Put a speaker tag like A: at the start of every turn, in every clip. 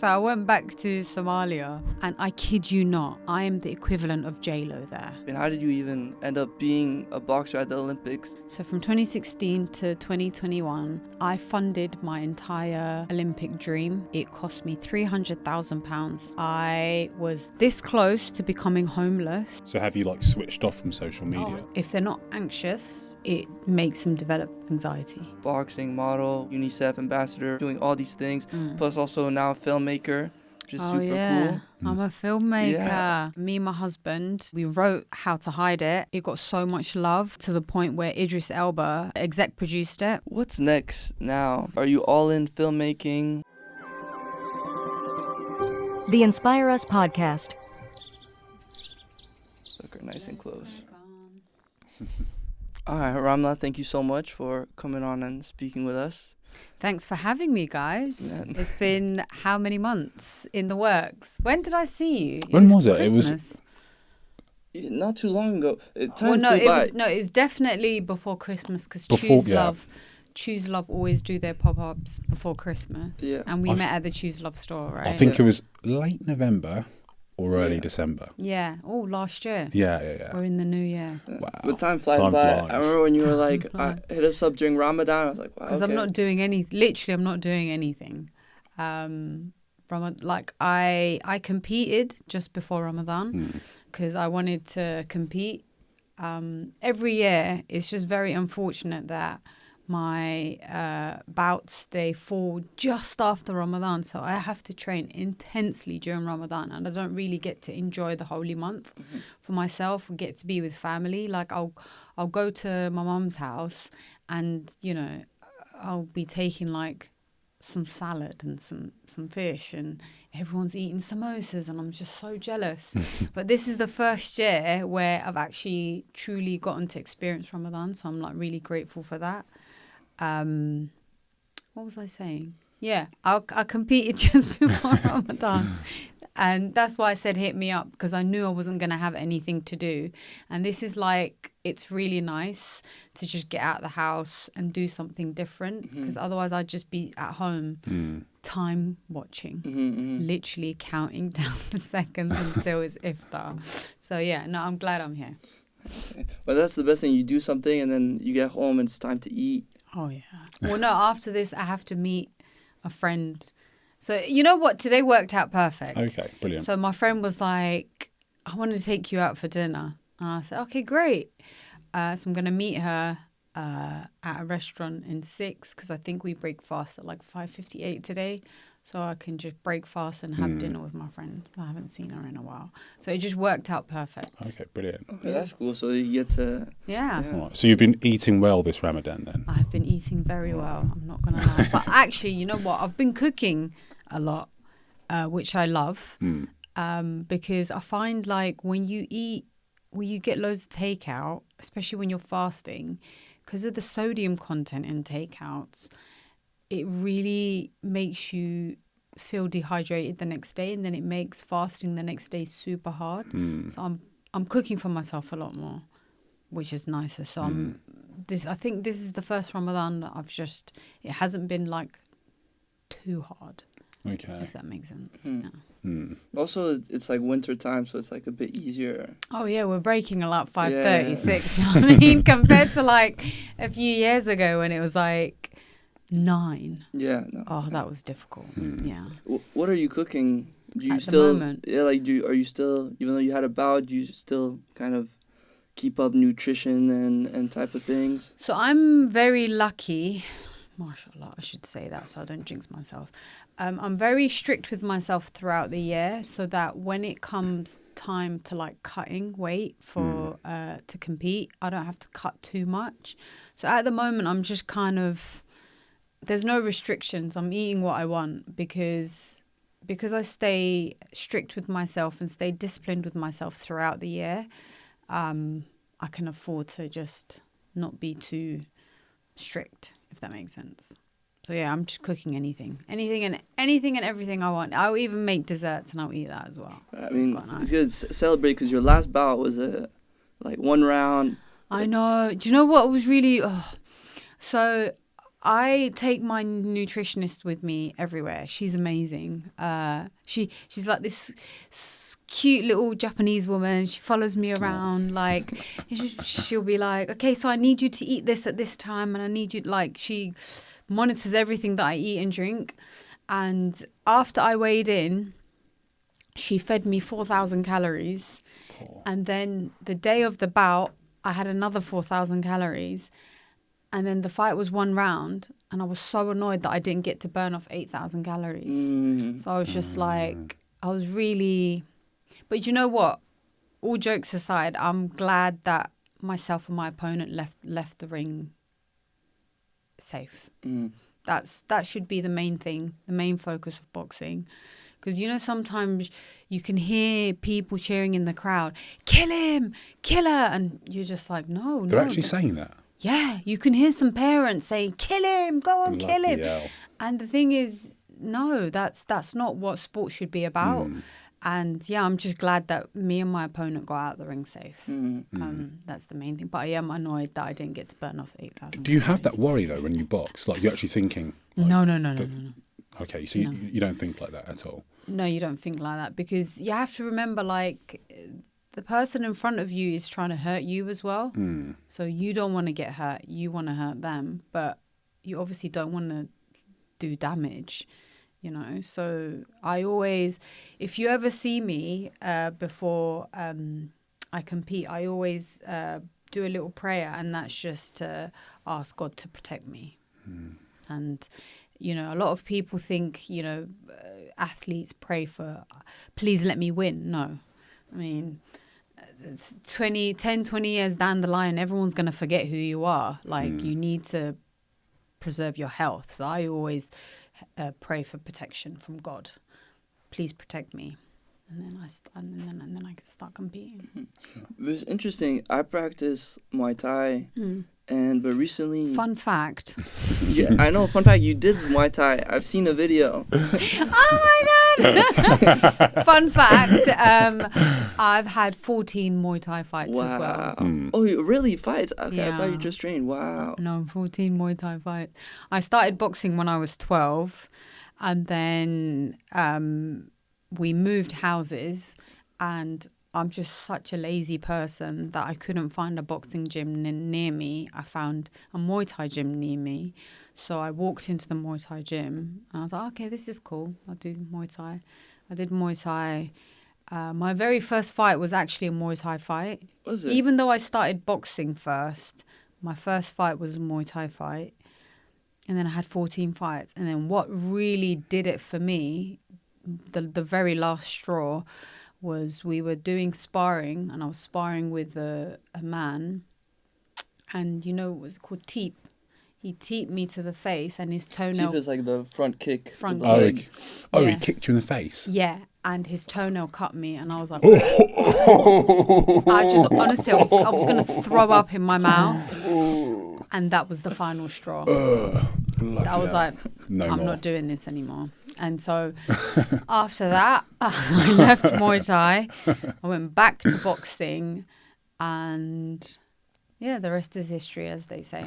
A: So I went back to Somalia, and I kid you not, I am the equivalent of J-Lo there.
B: And how did you even end up being a boxer at the Olympics?
A: So from 2016 to 2021, I funded my entire Olympic dream. It cost me £300,000. I was this close to becoming homeless.
C: So have you like switched off from social media?
A: If they're not anxious, it makes them develop anxiety.
B: Boxing, model, UNICEF ambassador, doing all these things, plus also now a filmmaker, which is super cool.
A: I'm a filmmaker.
B: Yeah.
A: Me and my husband, we wrote How to Hide It. It got so much love to the point where Idris Elba exec produced it.
B: What's next now? Are you all in filmmaking?
D: The Inspire Us podcast.
B: Look her nice and close. All right, Ramla, thank you so much for coming on and speaking with us.
A: Thanks for having me, guys.
B: Yeah.
A: It's been how many months in the works? When did I see you?
C: When was it?
A: Christmas.
B: Not too long ago.
A: It was definitely before Christmas, because Choose Love always do their pop-ups before Christmas.
B: Yeah.
A: And we met at the Choose Love store, right?
C: I think it was late November or early December.
A: Yeah. Oh, last year.
C: Yeah.
A: We're in the new year.
C: Wow.
B: But time flies by.
C: Flies.
B: I remember when you were like, hit us up during Ramadan. I was like, wow.
A: Because I'm not doing literally I'm not doing anything. I competed just before Ramadan because I wanted to compete. Every year, it's just very unfortunate that my bouts, they fall just after Ramadan. So I have to train intensely during Ramadan, and I don't really get to enjoy the holy month for myself, get to be with family. Like I'll go to my mum's house and, you know, I'll be taking like some salad and some fish, and everyone's eating samosas, and I'm just so jealous. But this is the first year where I've actually truly gotten to experience Ramadan, so I'm like really grateful for that. What was I saying? Yeah, I competed just before Ramadan. And that's why I said hit me up, because I knew I wasn't going to have anything to do. And this is like, it's really nice to just get out of the house and do something different, because otherwise I'd just be at home time watching, literally counting down the seconds until it's iftar. So yeah, no, I'm glad I'm here.
B: Okay. Well, that's the best thing. You do something and then you get home and it's time to eat.
A: Oh, yeah. Well, no, after this, I have to meet a friend. So, you know what? Today worked out perfect.
C: Okay, brilliant.
A: So my friend was like, I want to take you out for dinner. And I said, okay, great. So I'm going to meet her at a restaurant in 6, because I think we break fast at like 5:58 today. So I can just break fast and have dinner with my friend. I haven't seen her in a while. So it just worked out perfect.
C: Okay, brilliant.
B: Okay, that's cool. So you get to...
A: Yeah.
C: All right. So you've been eating well this Ramadan then?
A: I've been eating very well. I'm not going to lie. But actually, you know what? I've been cooking a lot, which I love, because I find like when you get loads of takeout, especially when you're fasting, because of the sodium content in takeouts, it really makes you feel dehydrated the next day, and then it makes fasting the next day super hard. So I'm cooking for myself a lot more, which is nicer. So I think this is the first Ramadan that it hasn't been like too hard.
C: Okay.
A: If that makes sense. Yeah.
B: Also, it's like winter time, so it's like a bit easier.
A: Oh yeah, we're breaking a lot 5:36. You know what I mean? Compared to like a few years ago when it was like 9.
B: Yeah. No.
A: Oh, that was difficult. Yeah.
B: What are you cooking? Do you
A: At
B: still?
A: the moment?
B: Yeah, like are you still? Even though you had a bout, do you still kind of keep up nutrition and type of things?
A: So I'm very lucky. MashaAllah, I should say that so I don't jinx myself. I'm very strict with myself throughout the year, so that when it comes time to like cutting weight for to compete, I don't have to cut too much. So at the moment, I'm just kind of, there's no restrictions. I'm eating what I want because I stay strict with myself and stay disciplined with myself throughout the year. I can afford to just not be too strict, if that makes sense. So yeah, I'm just cooking anything and everything I want. I'll even make desserts and I'll eat that as well.
B: I mean,
A: quite nice.
B: it's good to celebrate because your last bout was like 1 round.
A: I know. Do you know what was really? So I take my nutritionist with me everywhere. She's amazing. She's like this cute little Japanese woman. She follows me around. Like she'll be like, okay, so I need you to eat this at this time, and I need you, like, she monitors everything that I eat and drink. And after I weighed in, she fed me 4,000 calories.
C: Cool.
A: And then the day of the bout, I had another 4,000 calories. And then the fight was 1 round, and I was so annoyed that I didn't get to burn off 8,000 calories. So I was just like, I was really... But you know what? All jokes aside, I'm glad that myself and my opponent left the ring safe. That should be the main thing, the main focus of boxing. Because, you know, sometimes you can hear people cheering in the crowd, kill him, kill her. And you're just like, no.
C: They're actually saying that?
A: Yeah, you can hear some parents saying, kill him, go on, kill him.
C: Hell.
A: And the thing is, no, that's not what sport should be about. And yeah, I'm just glad that me and my opponent got out the ring safe. That's the main thing. But I am annoyed that I didn't get to burn off 8,000.
C: Do you have that worry, though, when you box? Like, you're actually thinking... Like,
A: No.
C: Okay, so you don't think like that at all?
A: No, you don't think like that, because you have to remember, like... The person in front of you is trying to hurt you as well. So you don't want to get hurt. You want to hurt them. But you obviously don't want to do damage, you know. So I always, if you ever see me before I compete, I always do a little prayer. And that's just to ask God to protect me. And, you know, a lot of people think, you know, athletes pray for, please let me win. No. I mean, 10, 20 years down the line, everyone's going to forget who you are. Like, you need to preserve your health. So I always pray for protection from God. Please protect me. And then I can start competing.
B: It was interesting. I practice Muay Thai, but recently...
A: Fun fact.
B: Yeah, I know. Fun fact, you did Muay Thai. I've seen a video.
A: Oh my God! Fun fact, I've had 14 Muay Thai fights as well.
B: Oh, you really fight? Okay,
A: Yeah.
B: I thought you just trained. Wow.
A: No, 14 Muay Thai fights. I started boxing when I was 12, and then we moved houses, and I'm just such a lazy person that I couldn't find a boxing gym near me. I found a Muay Thai gym near me. So I walked into the Muay Thai gym, and I was like, okay, this is cool. I'll do Muay Thai. I did Muay Thai. My very first fight was actually a Muay Thai fight.
B: Was it?
A: Even though I started boxing first, my first fight was a Muay Thai fight. And then I had 14 fights. And then what really did it for me, the very last straw, was we were doing sparring, and I was sparring with a man, and you know, it was called teep. He teeped me to the face, and his toenail...
B: Teep is like the front kick.
A: Front
B: with the
A: kick.
B: leg.
A: Yeah.
C: He kicked you in the face?
A: Yeah, and his toenail cut me, and I was like... I just, honestly, I was going to throw up in my mouth, and that was the final straw. I was like, I'm not doing this anymore. And so after that, I left Muay Thai. I went back to boxing, and yeah, the rest is history, as they say.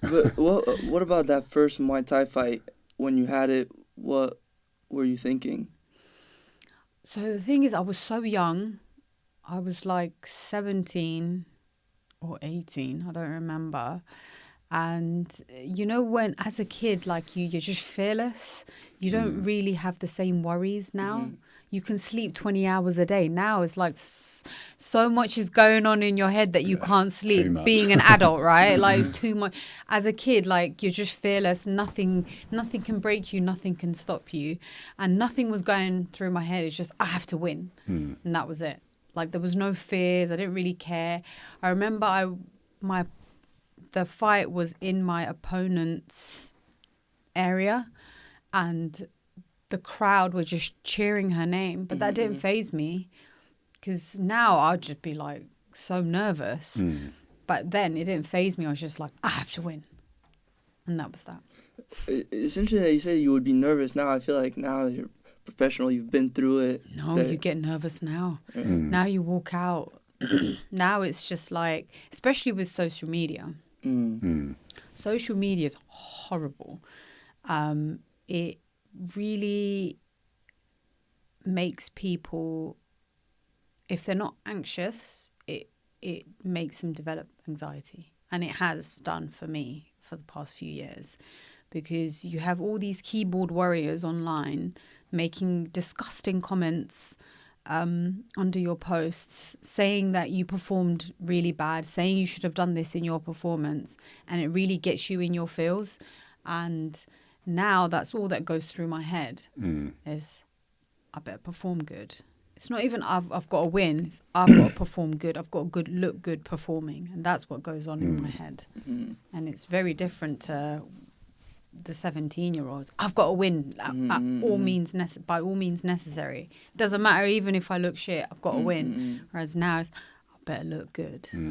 B: But what about that first Muay Thai fight? When you had it, what were you thinking?
A: So the thing is, I was so young. I was like 17 or 18. I don't remember. And, you know, when as a kid, like you're just fearless. You don't really have the same worries now. You can sleep 20 hours a day. Now it's like so much is going on in your head that you can't sleep being an adult, right? Like it's too much. As a kid, like you're just fearless. Nothing can break you. Nothing can stop you. And nothing was going through my head. It's just, I have to win. And that was it. Like there was no fears. I didn't really care. I remember the fight was in my opponent's area, and the crowd were just cheering her name, but that didn't faze me, because now I'd just be like so nervous. But then it didn't faze me. I was just like, I have to win, and that was that.
B: It's interesting that you say you would be nervous. Now I feel like now you're professional. You've been through it.
A: No, you get nervous now. Now you walk out. Now it's just like, especially with social media. Social media is horrible. It really makes people, if they're not anxious, it makes them develop anxiety. And it has done for me for the past few years, because you have all these keyboard warriors online making disgusting comments under your posts, saying that you performed really bad, saying you should have done this in your performance, and it really gets you in your feels. And now that's all that goes through my head is, I better perform good. It's not even I've got to win. It's I've got to perform good. I've got to look good performing, and that's what goes on in my head. And it's very different to the 17-year-olds. I've got to win by all means necessary. Doesn't matter even if I look shit. I've got to win. Whereas now it's, I better look good. You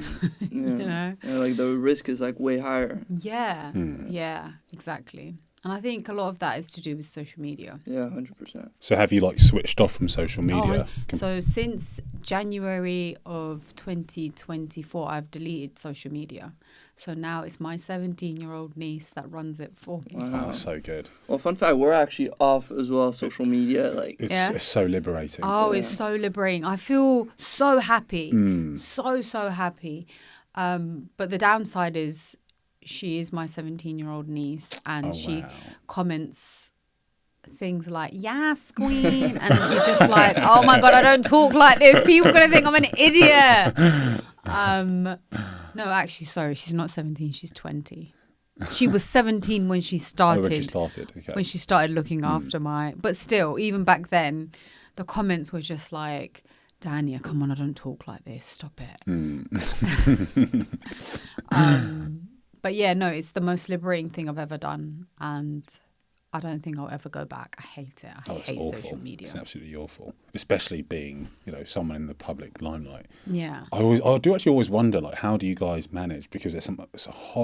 A: know,
B: like the risk is like way higher.
A: Yeah, exactly. And I think a lot of that is to do with social media.
B: Yeah, 100%.
C: So have you like switched off from social media?
A: So since January of 2024, I've deleted social media. So now it's my 17-year-old niece that runs it for me.
B: Wow.
C: Oh, so good.
B: Well, fun fact, we're actually off as well, social media. Like,
C: It's so liberating.
A: Oh, it's so liberating. I feel so happy. So happy. But the downside is, she is my 17-year-old niece, and she comments things like, yes, queen. And you're just like, oh my God, I don't talk like this. People are going to think I'm an idiot. No, actually, sorry, she's not 17, she's 20. She was 17 when she started.
C: When she started, okay.
A: When she started looking after but still, even back then, the comments were just like, Dania, come on, I don't talk like this. Stop it. But yeah, no, it's the most liberating thing I've ever done. And I don't think I'll ever go back. I hate it. I hate social media.
C: It's absolutely awful, especially being, someone in the public limelight.
A: Yeah.
C: I do actually always wonder, like, how do you guys manage? Because there's some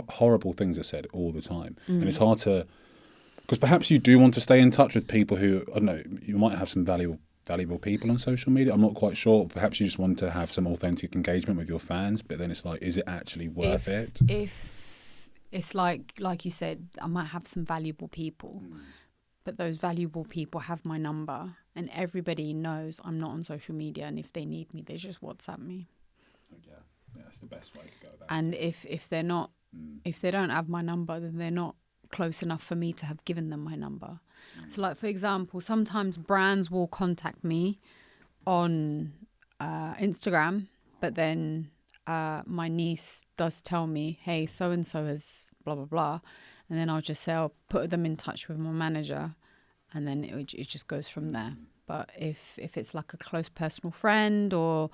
C: horrible things are said all the time. And it's hard to, because perhaps you do want to stay in touch with people who, I don't know, you might have some valuable people on social media. I'm not quite sure. Perhaps you just want to have some authentic engagement with your fans, but then it's like, is it actually worth it?
A: If it's like you said, I might have some valuable people, but those valuable people have my number, and everybody knows I'm not on social media, and if they need me, they just WhatsApp me.
C: Yeah, that's the best way to go about
A: and
C: it.
A: And if they're not, if they don't have my number, then they're not close enough for me to have given them my number. So like, for example, sometimes brands will contact me on Instagram, but then my niece does tell me, hey, so-and-so is blah, blah, blah. And then I'll just say, I'll put them in touch with my manager, and then it just goes from there. But if it's like a close personal friend or,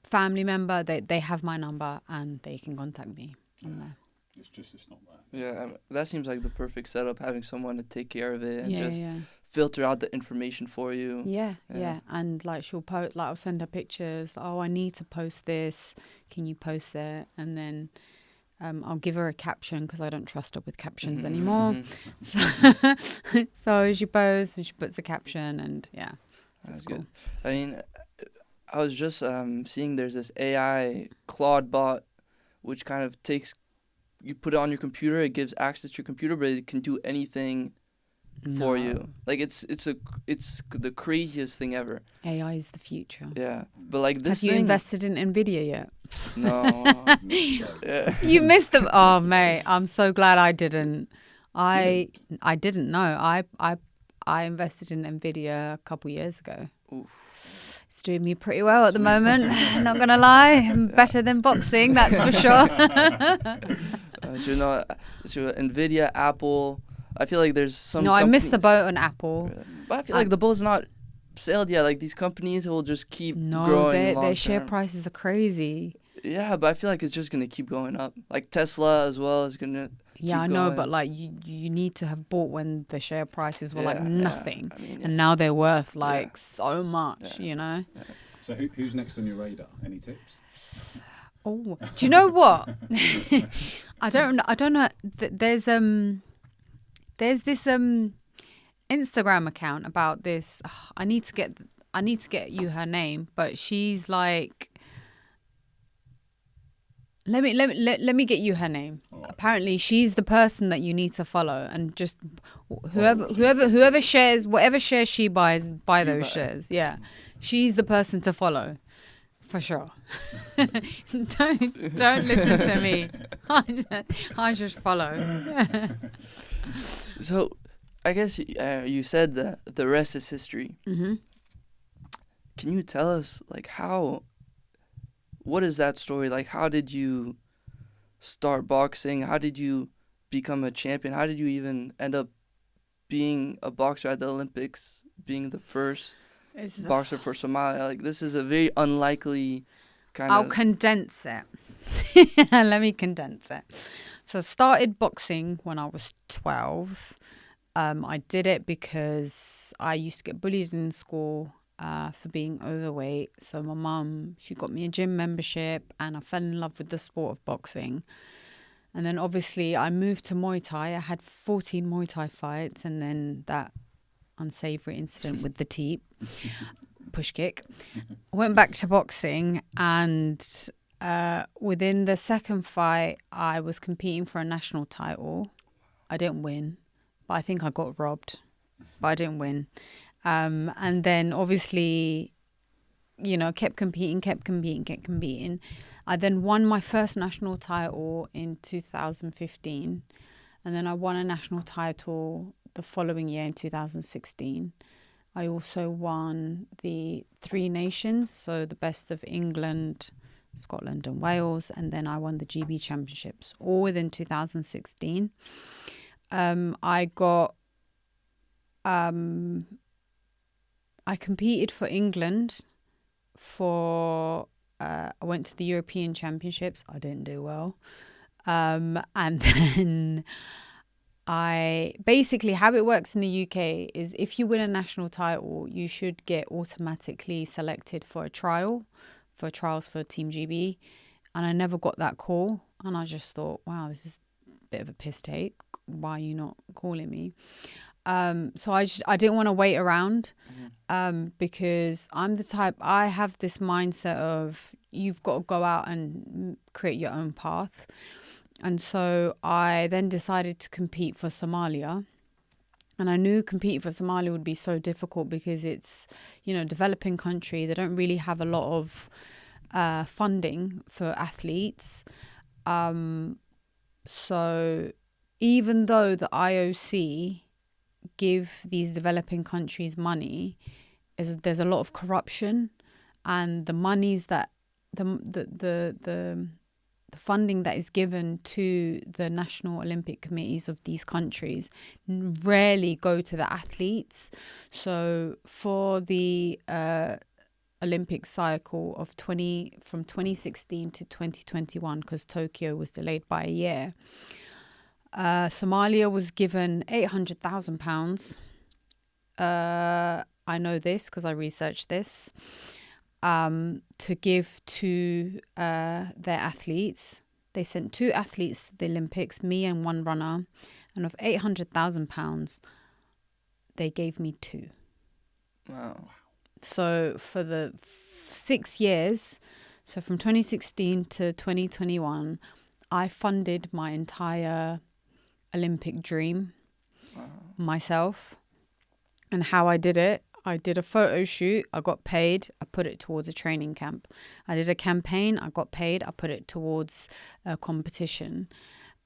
A: family member, they have my number and they can contact me on there.
C: It's not worth it.
B: Yeah, that seems like the perfect setup, having someone to take care of it and filter out the information for you.
A: Yeah. And like, she'll post, like, I'll send her pictures. Oh, I need to post this. Can you post it? And then I'll give her a caption, because I don't trust her with captions anymore. So she posts and she puts a caption, and that's cool.
B: Good. I mean, I was just seeing there's this AI Claude bot, which kind of takes, you put it on your computer, it gives access to your computer, but it can do anything for you. Like, it's the craziest thing ever.
A: AI is the future.
B: Yeah, but like this.
A: Have you invested in Nvidia yet?
B: No. Yeah.
A: You missed them. Oh, mate, I'm so glad I didn't. I didn't know. I invested in Nvidia a couple years ago.
B: Oof.
A: It's doing me pretty well at the moment. Not gonna lie, I'm better than boxing, that's for sure.
B: So Nvidia, Apple. I feel like there's some.
A: No, I missed the boat on Apple.
B: But I feel like the boat's not sailed yet. Like, these companies will just keep growing.
A: No, their share prices are crazy.
B: Yeah, but I feel like it's just gonna keep going up. Like Tesla as well is gonna.
A: Yeah, I know, but like you need to have bought when the share prices were like nothing, and now they're worth like so much. Yeah.
C: So who's next on your radar? Any tips?
A: Oh, do you know what? I don't know. There's this Instagram account about this. I need to get you her name, but she's like, Let me get you her name.
C: Right.
A: Apparently, she's the person that you need to follow, and just whoever shares whatever shares she buys, buy those shares. Yeah, she's the person to follow, for sure. don't listen to me. I just follow.
B: So, I guess you said that the rest is history.
A: Mm-hmm.
B: Can you tell us, like, what is that story? Like, how did you start boxing? How did you become a champion? How did you even end up being a boxer at the Olympics, being the first boxer for Somalia? Like, this is a very unlikely kind
A: I'll
B: of...
A: condense it. Let me condense it. So I started boxing when I was 12. I did it because I used to get bullied in school for being overweight. So my mum, she got me a gym membership and I fell in love with the sport of boxing. And then obviously I moved to Muay Thai. I had 14 Muay Thai fights, and then that unsavory incident with the teep, push kick. Went back to boxing, and within the second fight, I was competing for a national title. I didn't win, but I think I got robbed, but I didn't win. And then obviously, kept competing. I then won my first national title in 2015. And then I won a national title the following year in 2016. I also won the Three Nations, so the best of England, Scotland and Wales. And then I won the GB Championships, all within 2016. I competed for England I went to the European Championships. I didn't do well. And then basically how it works in the UK is if you win a national title, you should get automatically selected for trials for Team GB. And I never got that call. And I just thought, wow, this is a bit of a piss take. Why are you not calling me? So I didn't want to wait around, because I'm the type, I have this mindset of you've got to go out and create your own path. And so I then decided to compete for Somalia. And I knew competing for Somalia would be so difficult because it's, developing country. They don't really have a lot of funding for athletes. So even though the IOC give these developing countries money, there's a lot of corruption, and the monies that the funding that is given to the national Olympic committees of these countries rarely go to the athletes. So for the Olympic cycle of from 2016 to 2021, because Tokyo was delayed by a year, Somalia was given £800,000. I know this because I researched this, to give to their athletes. They sent 2 athletes to the Olympics, me and 1 runner, and of £800,000, they gave me 2.
B: Wow.
A: So for the 6 years, so from 2016 to 2021, I funded my entire Olympic dream myself. And how I did it, I did a photo shoot, I got paid, I put it towards a training camp. I did a campaign, I got paid, I put it towards a competition.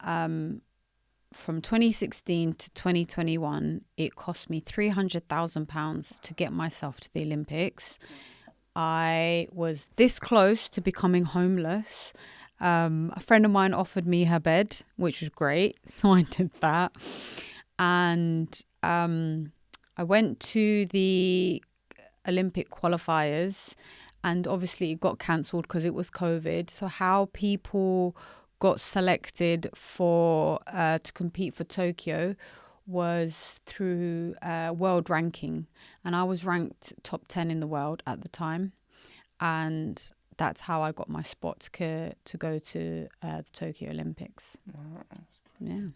A: From 2016 to 2021, it cost me £300,000 to get myself to the Olympics. I was this close to becoming homeless. A friend of mine offered me her bed, which was great. So I did that. And I went to the Olympic qualifiers, and obviously it got cancelled because it was COVID. So how people got selected for to compete for Tokyo was through world ranking. And I was ranked top 10 in the world at the time. And that's how I got my spot to go to the Tokyo Olympics.
B: Wow.
A: Yeah.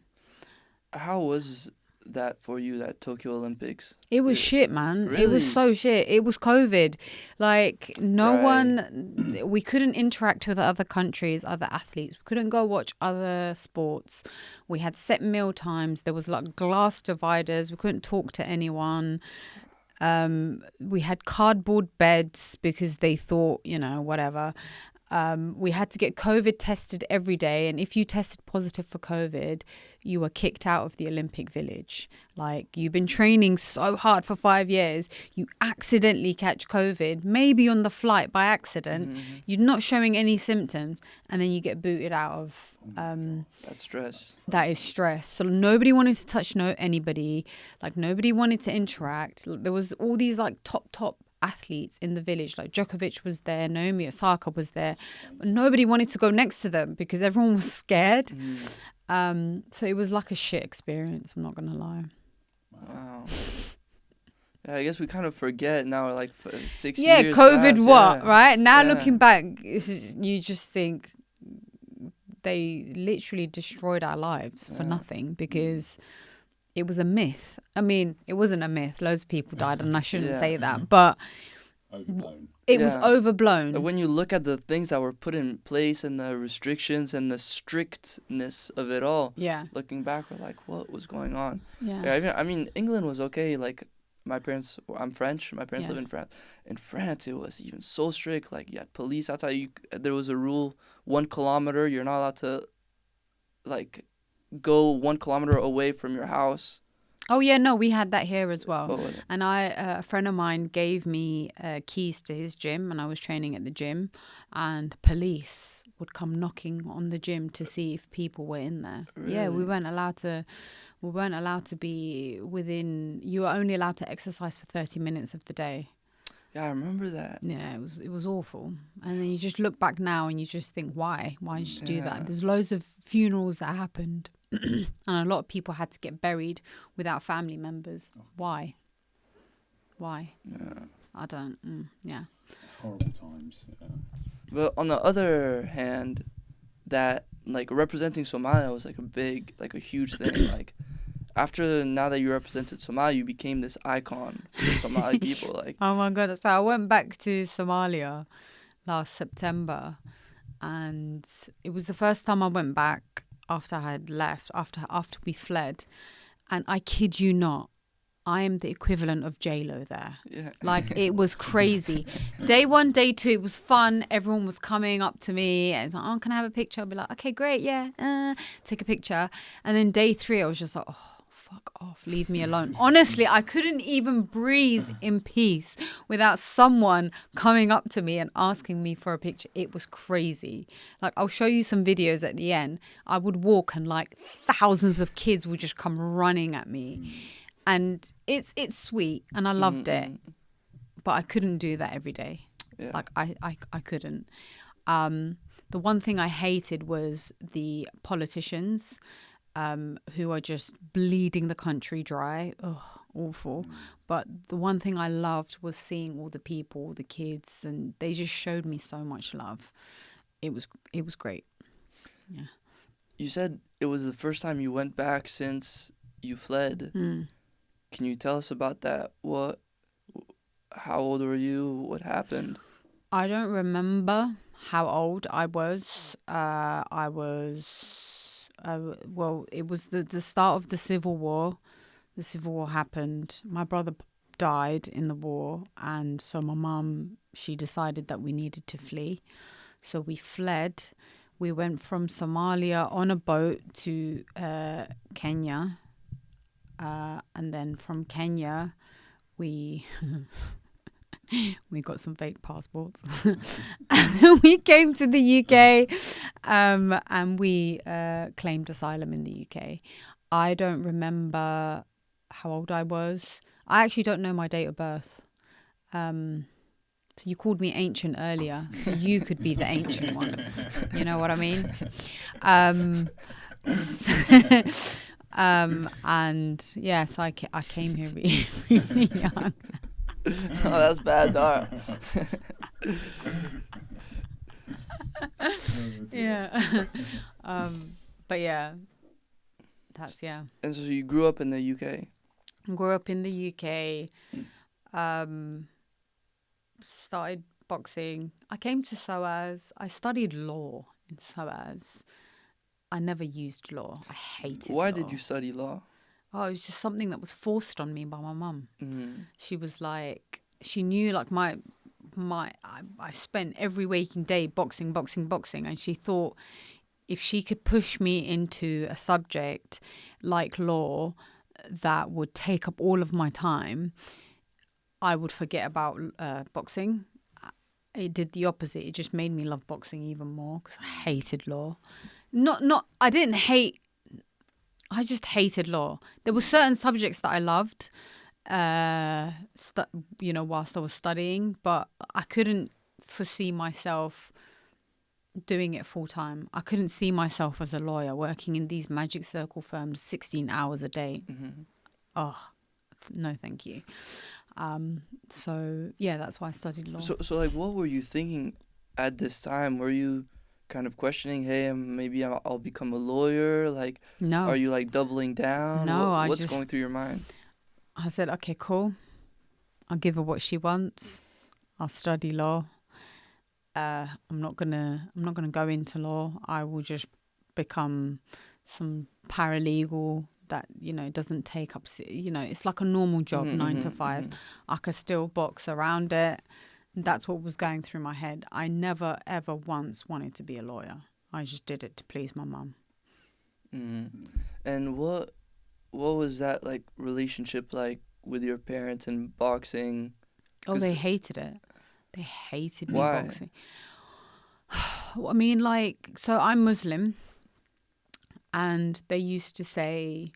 B: How was that for you, that Tokyo Olympics?
A: It was shit, man. It
B: Really?
A: was so shit. It was COVID. Like, no
B: Right.
A: one, we couldn't interact with other countries, other athletes. We couldn't go watch other sports. We had set meal times. There was like glass dividers. We couldn't talk to anyone. We had cardboard beds because they thought, you know, whatever. We had to get COVID tested every day. And if you tested positive for COVID, you were kicked out of the Olympic Village. Like, you've been training so hard for 5 years, you accidentally catch COVID, maybe on the flight by accident. You're not showing any symptoms, and then you get booted out of...
B: That's stress.
A: That is stress. So nobody wanted to touch anybody. Like, nobody wanted to interact. There was all these like top athletes in the village. Like, Djokovic was there, Naomi Osaka was there. But nobody wanted to go next to them because everyone was scared. So it was like a shit experience, I'm not gonna lie.
B: Wow. Yeah, I guess we kind of forget now. We're like 6 years.
A: Yeah, COVID.
B: Past,
A: what?
B: yeah.
A: Right now,
B: Yeah.
A: looking back, you just think they literally destroyed our lives for nothing because it was a myth. I mean, it wasn't a myth. Loads of people died, and I shouldn't say that, but
C: Overblown.
A: it was overblown.
B: Like, when you look at the things that were put in place and the restrictions and the strictness of it all,
A: Yeah.
B: looking back, we're like, what was going on?
A: Yeah.
B: I mean, England was okay. Like, my parents, I'm French. My parents
A: Yeah.
B: live in France. In France, it was even so strict. Like, you had police outside. There was a rule: 1 kilometer. You're not allowed to, like, go 1 kilometer away from your house.
A: Oh yeah, no, we had that here as well.
B: What was it?
A: And a friend of mine gave me keys to his gym, and I was training at the gym, and police would come knocking on the gym to see if people were in there. Yeah, we
B: Really?
A: weren't allowed to. We weren't allowed to be within. You were only allowed to exercise for 30 minutes of the day.
B: Yeah, I remember that.
A: Yeah, it was awful. And then you just look back now and you just think, why? Why did you do
B: Yeah.
A: that? There's loads of funerals that happened, and a lot of people had to get buried without family members. Why? Why?
B: Yeah.
A: I don't. Yeah.
C: Horrible times. Yeah.
B: But on the other hand, that, like, representing Somalia was like a huge thing. Like, now that you represented Somalia, you became this icon for the Somali people. Like,
A: Oh my god! So I went back to Somalia last September, and it was the first time I went back after I had left, after we fled, and I kid you not, I am the equivalent of J-Lo there.
B: yeah.
A: Like, it was crazy. Day 1, day 2, it was fun. Everyone was coming up to me and it's like, oh, can I have a picture? I'll be like, okay, great, yeah, take a picture. And then day 3, I was just like, oh, fuck off, leave me alone. Honestly, I couldn't even breathe in peace without someone coming up to me and asking me for a picture. It was crazy. Like, I'll show you some videos at the end. I would walk and like thousands of kids would just come running at me. And it's sweet and I loved it, but I couldn't do that every day.
B: Yeah.
A: Like, I couldn't. The one thing I hated was the politicians who are just bleeding the country dry. Oh, awful. But the one thing I loved was seeing all the people, the kids, and they just showed me so much love. It was great. Yeah.
B: You said it was the first time you went back since you fled. Can you tell us about that? How old were you? What happened?
A: I don't remember how old I was. Well, it was the start of the Civil War. The Civil War happened. My brother died in the war, and so my mum, she decided that we needed to flee. So we fled. We went from Somalia on a boat to Kenya. And then from Kenya, we got some fake passports. And then we came to the UK and we claimed asylum in the UK. I don't remember how old I was. I actually don't know my date of birth. So you called me ancient earlier, so you could be the ancient one. You know what I mean? And yeah, so I came here really young.
B: Oh, that's bad, Dara.
A: Yeah. But yeah, expats, yeah.
B: And so you grew up in the UK.
A: Grew up in the UK. Started boxing. I came to SOAS. I studied law in SOAS. I never used law. I hated law.
B: Why did you study law?
A: Oh, it was just something that was forced on me by my mum.
B: Mm-hmm.
A: She was like, she knew like I spent every waking day boxing, and she thought if she could push me into a subject like law that would take up all of my time, I would forget about boxing. It did the opposite. It just made me love boxing even more because I hated law. I didn't hate. I just hated law. There were certain subjects that I loved, whilst I was studying, but I couldn't foresee myself doing it full time. I couldn't see myself as a lawyer working in these magic circle firms 16 hours a day.
B: Mm-hmm.
A: Oh, no, thank you. So yeah, that's why I studied law.
B: So like, what were you thinking at this time? Were you kind of questioning, hey, maybe I'll become a lawyer? Like,
A: No.
B: Are you like doubling down?
A: No,
B: what's going through your mind?
A: I said, okay, cool. I'll give her what she wants. I'll study law. I'm not gonna go into law. I will just become some paralegal that doesn't take up. It's like a normal job, 9 to 5. I could still box around it. That's what was going through my head. I never ever once wanted to be a lawyer. I just did it to please my mum.
B: And what was that like relationship like with your parents and boxing?
A: Oh, they hated it. They hated me
B: Why?
A: boxing. I mean, like, so I'm Muslim, and they used to say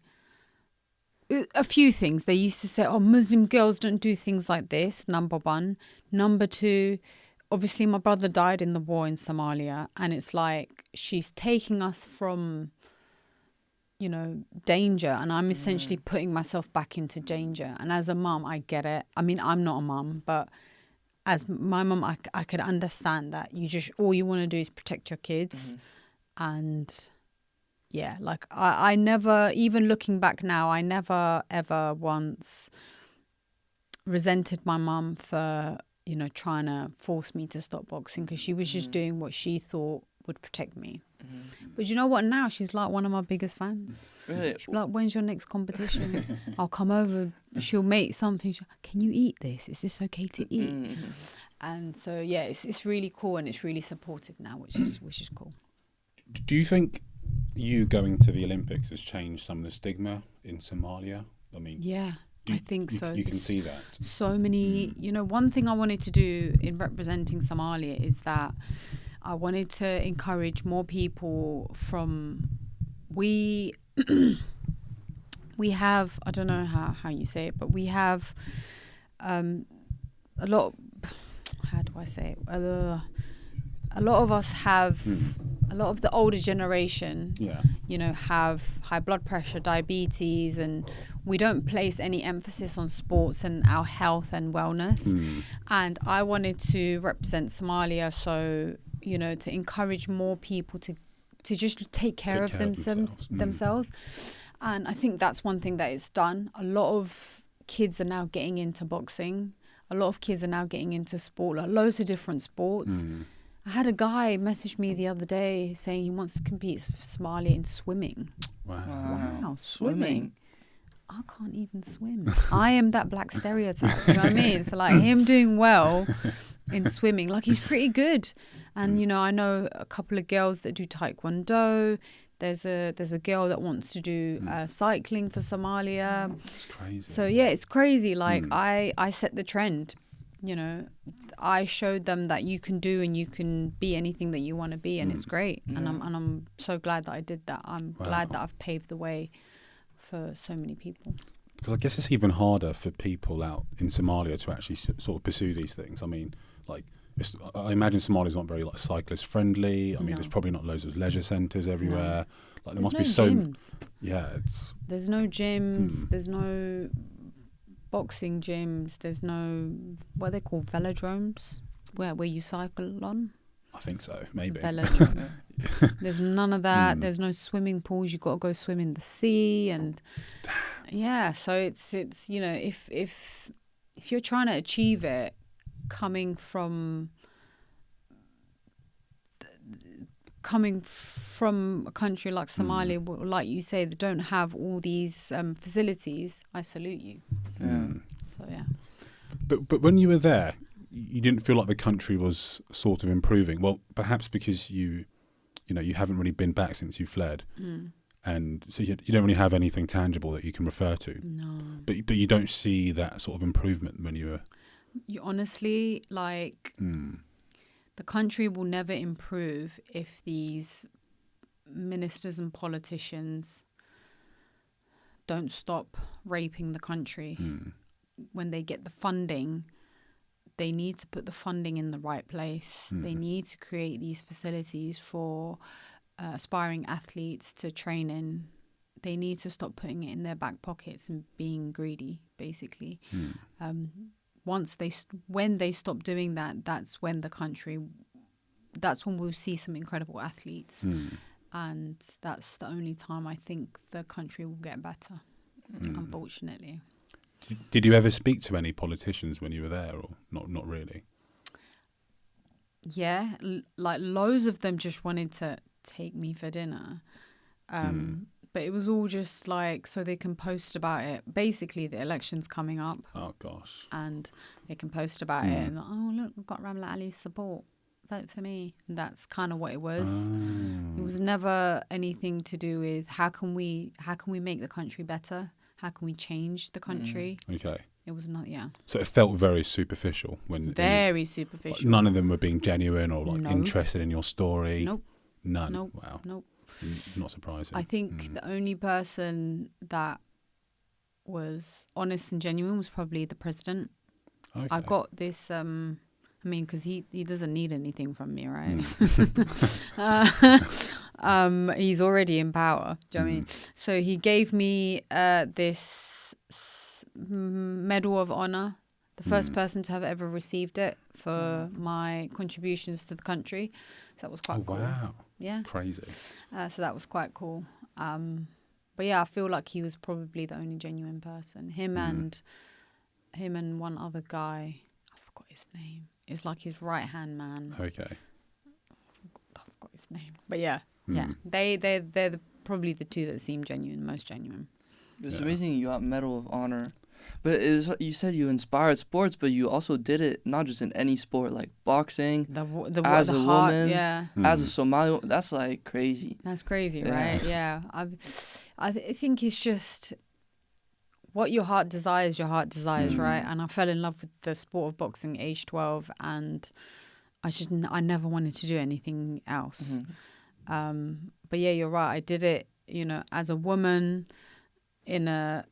A: a few things. They used to say, oh, Muslim girls don't do things like this, number one. Number two, obviously my brother died in the war in Somalia, and it's like she's taking us from, danger, and I'm essentially putting myself back into danger. And as a mum, I get it. I mean, I'm not a mum, but as my mum, I could understand that all you want to do is protect your kids. And yeah, like I never, even looking back now, I never ever once resented my mum for, trying to force me to stop boxing, because she was just doing what she thought would protect me. But you know what? Now she's like one of my biggest fans.
B: Really?
A: She's like, when's your next competition? I'll come over. She'll make something. Can you eat this? Is this okay to eat? And so yeah, it's really cool, and it's really supportive now, which is cool.
C: Do you think you going to the Olympics has changed some of the stigma in Somalia? I mean,
A: yeah, I think so.
C: You can see that.
A: So many, one thing I wanted to do in representing Somalia is that I wanted to encourage more people from, we have, I don't know how you say it, but we have a lot, how do I say it? A lot of us have, a lot of the older generation, have high blood pressure, diabetes, and we don't place any emphasis on sports and our health and wellness. And I wanted to represent Somalia, so, to encourage more people to just take care of themselves. And I think that's one thing that it's done. A lot of kids are now getting into boxing. A lot of kids are now getting into sport, like loads of different sports. I had a guy message me the other day saying he wants to compete for Somalia in swimming. Wow, swimming. I can't even swim. I am that black stereotype, you know what I mean? So like him doing well in swimming, like he's pretty good. And, I know a couple of girls that do taekwondo. There's a girl that wants to do cycling for Somalia.
C: It's crazy.
A: So yeah, it's crazy. Like I set the trend. I showed them that you can do and you can be anything that you want to be, and it's great. And I'm so glad that I did that. I'm glad that I've paved the way for so many people.
C: Because I guess it's even harder for people out in Somalia to actually sort of pursue these things. I mean, like, I imagine Somalia's not very like cyclist friendly. I mean, there's probably not loads of leisure centres everywhere. Like there must be so
A: gyms. There's no gyms. There's no boxing gyms. There's no what they call velodromes where you cycle on.
C: I think so, maybe.
A: Velodrome. There's none of that. There's no swimming pools. You got to go swim in the sea, and yeah. So it's if you're trying to achieve it, coming from a country like Somalia, like you say, that don't have all these facilities, I salute you. So yeah.
C: But when you were there, you didn't feel like the country was sort of improving. Well, perhaps because you haven't really been back since you fled, and so you don't really have anything tangible that you can refer to.
A: No.
C: But you don't see that sort of improvement when you were.
A: You honestly, like, the country will never improve if these ministers and politicians don't stop raping the country. When they get the funding, they need to put the funding in the right place. They need to create these facilities for aspiring athletes to train in. They need to stop putting it in their back pockets and being greedy, basically. When they stop doing that, that's when we'll see some incredible athletes. And that's the only time I think the country will get better, unfortunately.
C: Did you ever speak to any politicians when you were there, or not really?
A: Yeah, like loads of them just wanted to take me for dinner. But it was all just like so they can post about it. Basically, the election's coming up.
C: Oh, gosh.
A: And they can post about it and, oh, look, we've got Ramla Ali's support. Vote for me. And that's kind of what it was. It was never anything to do with how can we make the country better? How can we change the country?
C: Okay.
A: It was not, yeah.
C: So it felt very superficial
A: Very superficial.
C: None of them were being genuine or like
A: No.
C: interested in your story.
A: Nope.
C: None.
A: Nope.
C: Wow.
A: Nope.
C: Not surprising.
A: I think the only person that was honest and genuine was probably the president.
C: Okay.
A: I got this, because he doesn't need anything from me, right? He's already in power. Do you know what I mean? So he gave me this Medal of Honor, the first person to have ever received it for my contributions to the country. So that was quite cool.
C: Wow.
A: Yeah.
C: Crazy.
A: So that was quite cool. But yeah, I feel like he was probably the only genuine person. Him and one other guy, I forgot his name. It's like his right-hand man.
C: Okay.
A: I forgot his name. But yeah. They're probably the two that seem most genuine.
B: It's amazing you got Medal of Honor. But you said you inspired sports, but you also did it not just in any sport, like boxing, as a woman, as a Somali. That's like crazy.
A: That's crazy, right? Yeah. I think it's just what your heart desires, right? And I fell in love with the sport of boxing age 12, and I never wanted to do anything else. But yeah, you're right. I did it, as a woman in a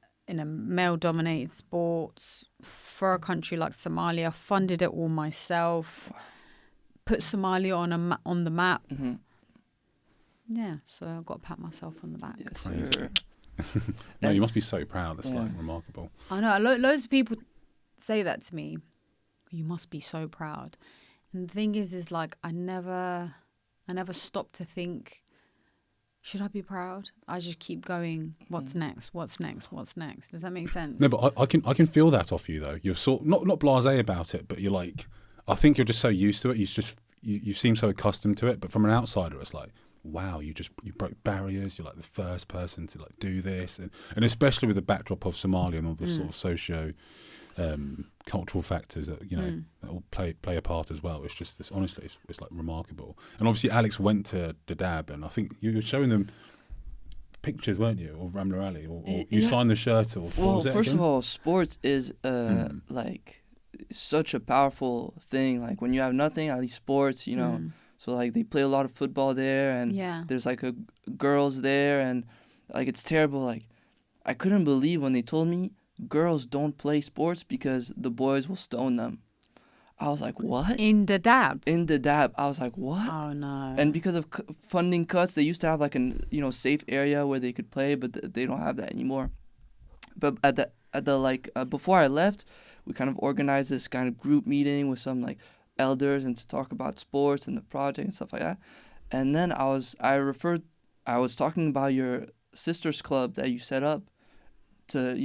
A: male-dominated sport for a country like Somalia. Funded it all myself. Put Somalia on the map. Yeah, so I've got to pat myself on the back.
B: Yes,
C: Crazy. No, you must be so proud. That's like remarkable.
A: I know. Loads of people say that to me. You must be so proud. And the thing is like I never stopped to think, should I be proud? I just keep going. What's next? What's next? What's next? Does that make sense?
C: No, but I can feel that off you though. You're sort not blasé about it, but you're like, I think you're just so used to it. You seem so accustomed to it. But from an outsider, it's like, wow, you broke barriers. You're like the first person to like do this, and especially with the backdrop of Somalia and all the sort of socio cultural factors that that all play a part as well. It's just honestly it's like remarkable. And obviously Alex went to Dadaab, and I think you were showing them pictures, weren't you, of Ramla Ali, or you signed the shirt, or what was it
B: first
C: again?
B: of all, sports is like such a powerful thing. Like when you have nothing, at least sports, so like they play a lot of football there, and there's like girls there, and like it's terrible. Like I couldn't believe when they told me girls don't play sports because the boys will stone them. I was like, what?
A: In Dadaab?
B: In Dadaab. I was like, what?
A: Oh, no.
B: And because of funding cuts, they used to have like an safe area where they could play, but they don't have that anymore. But before I left, we kind of organized this kind of group meeting with some like elders and to talk about sports and the project and stuff like that. And then I was talking about your sisters club that you set up to,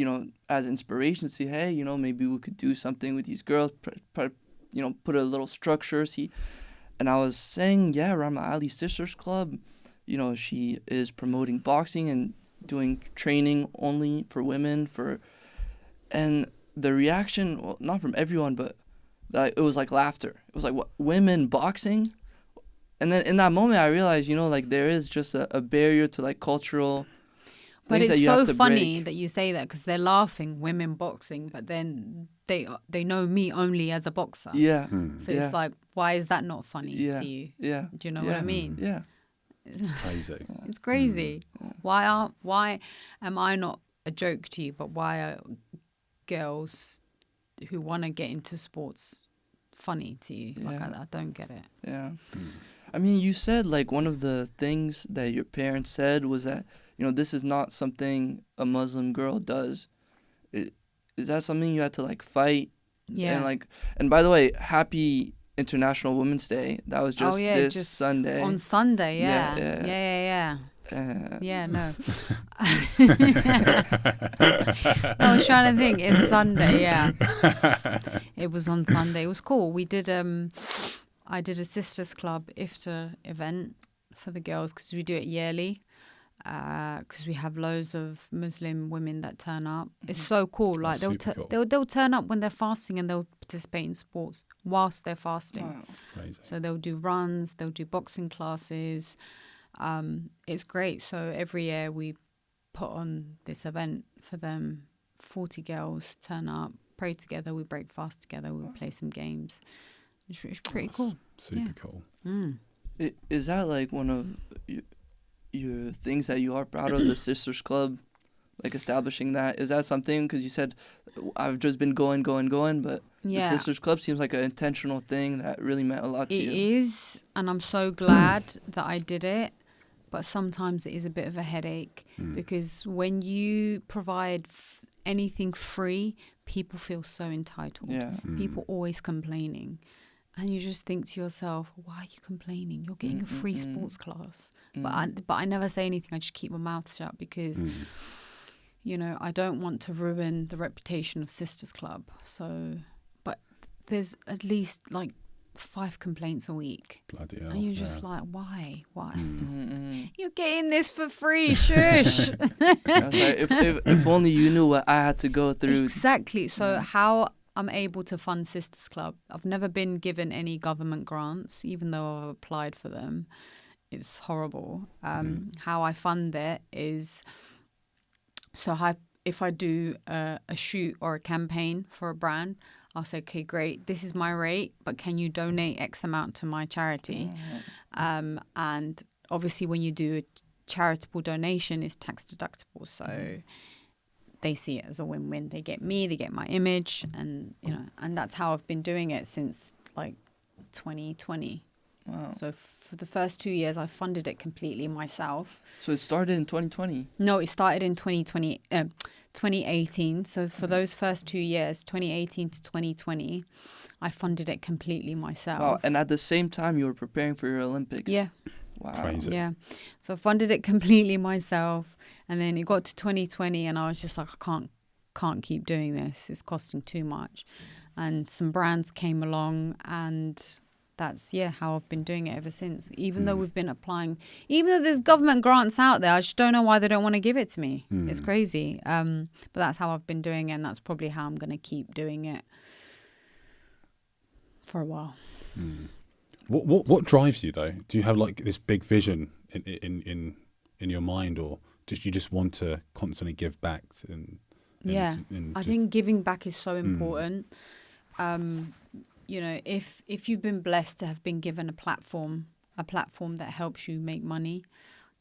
B: as inspiration, to see, hey, maybe we could do something with these girls, put a little structure, see. And I was saying, yeah, Ramla Ali Sisters Club, she is promoting boxing and doing training only for women, and the reaction, well, not from everyone, but it was like laughter. It was like, what, women boxing? And then in that moment, I realized, there is just a barrier to like cultural
A: But
B: things that
A: it's
B: you have
A: so
B: to
A: funny
B: break.
A: that you say that, because they're laughing, women boxing, but then they know me only as a boxer.
B: Yeah.
A: So
B: yeah.
A: it's like, why is that not funny
B: Yeah.
A: to you?
B: Yeah.
A: Do you know
B: yeah.
A: what I mean?
B: Yeah.
C: Crazy.
A: It's crazy. Why am I not a joke to you? But why are girls who want to get into sports funny to you? Like,
B: Yeah.
A: I don't get it.
B: Yeah. I mean, you said like one of the things that your parents said was that, this is not something a Muslim girl does. Is that something you had to like fight?
A: Yeah.
B: And by the way, happy International Women's Day. That was just this
A: just
B: Sunday.
A: on Sunday, yeah.
B: Yeah.
A: Yeah, no. I was trying to think. It's Sunday, yeah. It was on Sunday. It was cool. We did I did a sisters club iftar event for the girls, because we do it yearly, because we have loads of Muslim women that turn up. It's so cool. Like
C: cool.
A: they'll turn up when they're fasting, and they'll participate in sports whilst they're fasting.
B: Wow.
C: Crazy.
A: So they'll do runs, they'll do boxing classes. It's great. So every year we put on this event for them. 40 girls turn up, pray together, we break fast together, we play some games. It's pretty cool.
C: Super cool.
B: Is that like one of your things that you are proud of, the Sisters Club, like establishing that? Is that something, because you said I've just been going, but the Sisters Club seems like an intentional thing that really meant a lot to you.
A: It is, and I'm so glad that I did it. But sometimes it is a bit of a headache, because when you provide anything free, people feel so entitled.
B: Yeah.
A: People always complaining. And you just think to yourself, why are you complaining? You're getting a free sports class. But I never say anything. I just keep my mouth shut, because, I don't want to ruin the reputation of Sisters Club. So, but there's at least like 5 complaints a week.
C: Bloody hell.
A: And you're just like, why?
B: Mm-hmm.
A: You're getting this for free, shush.
B: I was like, if only you knew what I had to go through.
A: Exactly. So how I'm able to fund Sisters Club, I've never been given any government grants, even though I've applied for them. It's horrible. How I fund it is, if I do a shoot or a campaign for a brand, I'll say, okay, great, this is my rate, but can you donate X amount to my charity? And obviously when you do a charitable donation, it's tax deductible. So they see it as a win-win. They get me, they get my image, and and that's how I've been doing it since like 2020.
B: Wow.
A: So for the first 2 years, I funded it completely myself.
B: So it started in 2020?
A: No, it started in 2018. So for those first 2 years, 2018 to 2020, I funded it completely myself.
B: Wow. And at the same time, you were preparing for your Olympics?
A: Yeah.
B: Wow.
C: Crazy.
A: Yeah. So I funded it completely myself. And then it got to 2020 and I was just like, I can't keep doing this. It's costing too much. And some brands came along, and that's, how I've been doing it ever since. Even though we've been applying, even though there's government grants out there, I just don't know why they don't want to give it to me. It's crazy. But that's how I've been doing it, and that's probably how I'm going to keep doing it for a while.
C: What drives you though? Do you have like this big vision in your mind, or do you just want to constantly give back?
A: I think giving back is so important. If you've been blessed to have been given a platform that helps you make money,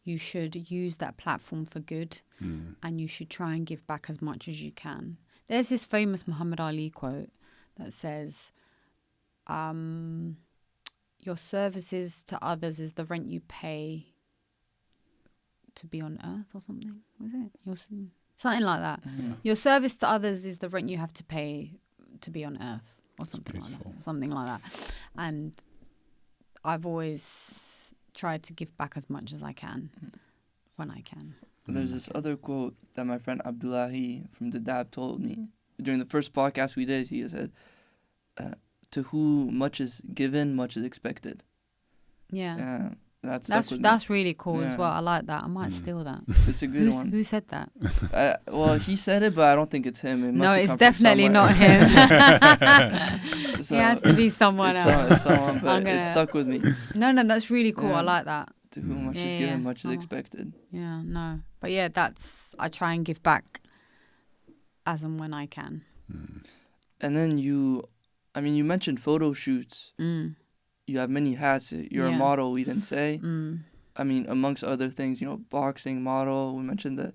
A: you should use that platform for good, and you should try and give back as much as you can. There's this famous Muhammad Ali quote that says, your services to others is the rent you pay to be on earth, or something. Was it? Something like that. Your service to others is the rent you have to pay to be on earth, or something like that. Something like that. And I've always try to give back as much as I can when I can.
B: There's this other quote that my friend Abdullahi from the Dab told me during the first podcast we did. He said, "To whom much is given, much is expected."
A: Yeah.
B: That's
A: really cool as
B: Yeah.
A: well. I like that. I might steal that.
B: It's a good one.
A: Who said that?
B: Well, he said it, but I don't think it's him. It must
A: No,
B: have
A: it's
B: come from
A: definitely
B: somewhere.
A: not him.
B: So,
A: It has to be someone else.
B: It's someone, but it stuck with me.
A: No, that's really cool.
B: Yeah.
A: I like that.
B: To whom much is
A: Yeah,
B: given,
A: yeah.
B: much is expected.
A: Yeah, no. But yeah, I try and give back as and when I can.
B: And then you mentioned photo shoots. You have many hats. You're a
A: Yeah.
B: model, we didn't say. I mean, amongst other things, boxing model. We mentioned the,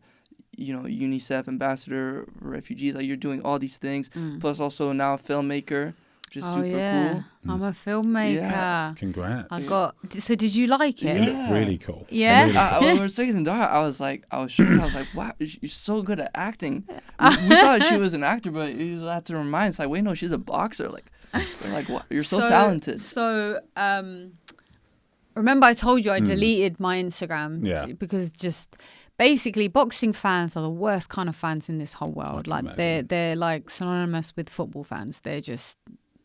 B: UNICEF ambassador, refugees. Like, you're doing all these things. Plus also now a filmmaker, which is super cool.
A: I'm a filmmaker.
B: Yeah.
C: Congrats.
A: So did you like it?
C: You look really cool.
A: Yeah?
C: Really
B: When we were taking the dog, I was shocked. I was like, wow, you're so good at acting. We thought she was an actor, but you just had to remind us, like, wait, no, she's a boxer. Like, we're like, what? You're so talented.
A: So, remember I told you I deleted my Instagram because just basically boxing fans are the worst kind of fans in this whole world. Like they're like synonymous with football fans. They're just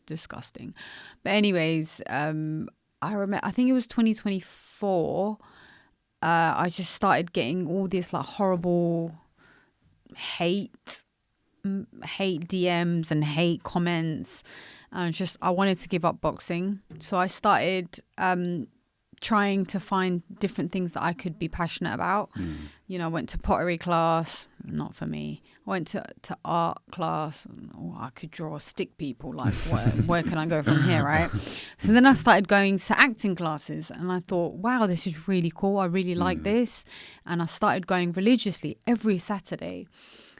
A: disgusting. But anyways, I remember, I think it was 2024. I just started getting all this like horrible hate DMs and hate comments. And I wanted to give up boxing. So I started trying to find different things that I could be passionate about. I went to pottery class, not for me. I went to art class. I could draw stick people. Like, where can I go from here, right? So then I started going to acting classes, and I thought, wow, this is really cool. I really like this. And I started going religiously every Saturday,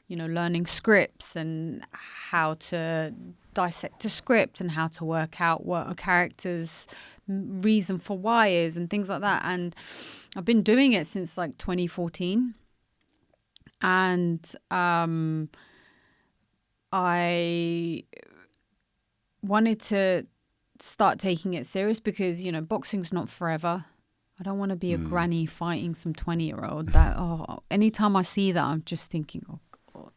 A: learning scripts and how to dissect a script and how to work out what a character's reason for why is and things like that. And I've been doing it since like 2014. And I wanted to start taking it serious because, boxing's not forever. I don't want to be a granny fighting some 20-year-old anytime I see that, I'm just thinking, oh, God.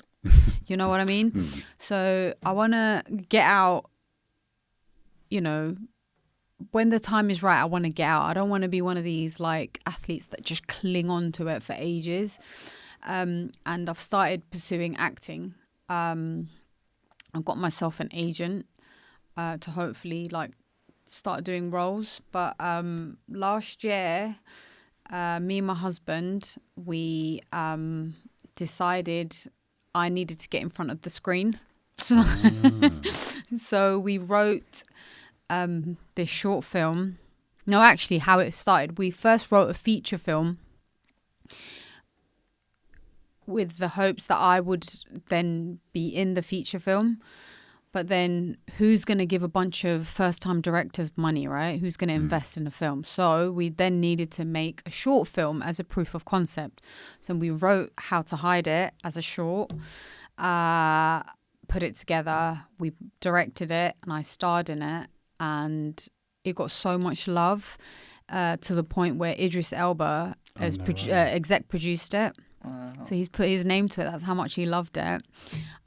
A: You know what I mean? So I want to get out, when the time is right, I want to get out. I don't want to be one of these like athletes that just cling on to it for ages. And I've started pursuing acting. I've got myself an agent to hopefully like start doing roles. But last year, me and my husband, we decided I needed to get in front of the screen. So we wrote this short film. No, actually, how it started. We first wrote a feature film with the hopes that I would then be in the feature film. But then who's going to give a bunch of first-time directors money, right? Who's going to invest in a film? So we then needed to make a short film as a proof of concept. So we wrote How to Hide It as a short, put it together. We directed it and I starred in it. And it got so much love to the point where Idris Elba has exec produced it.
B: Wow.
A: So he's put his name to it. That's how much he loved it.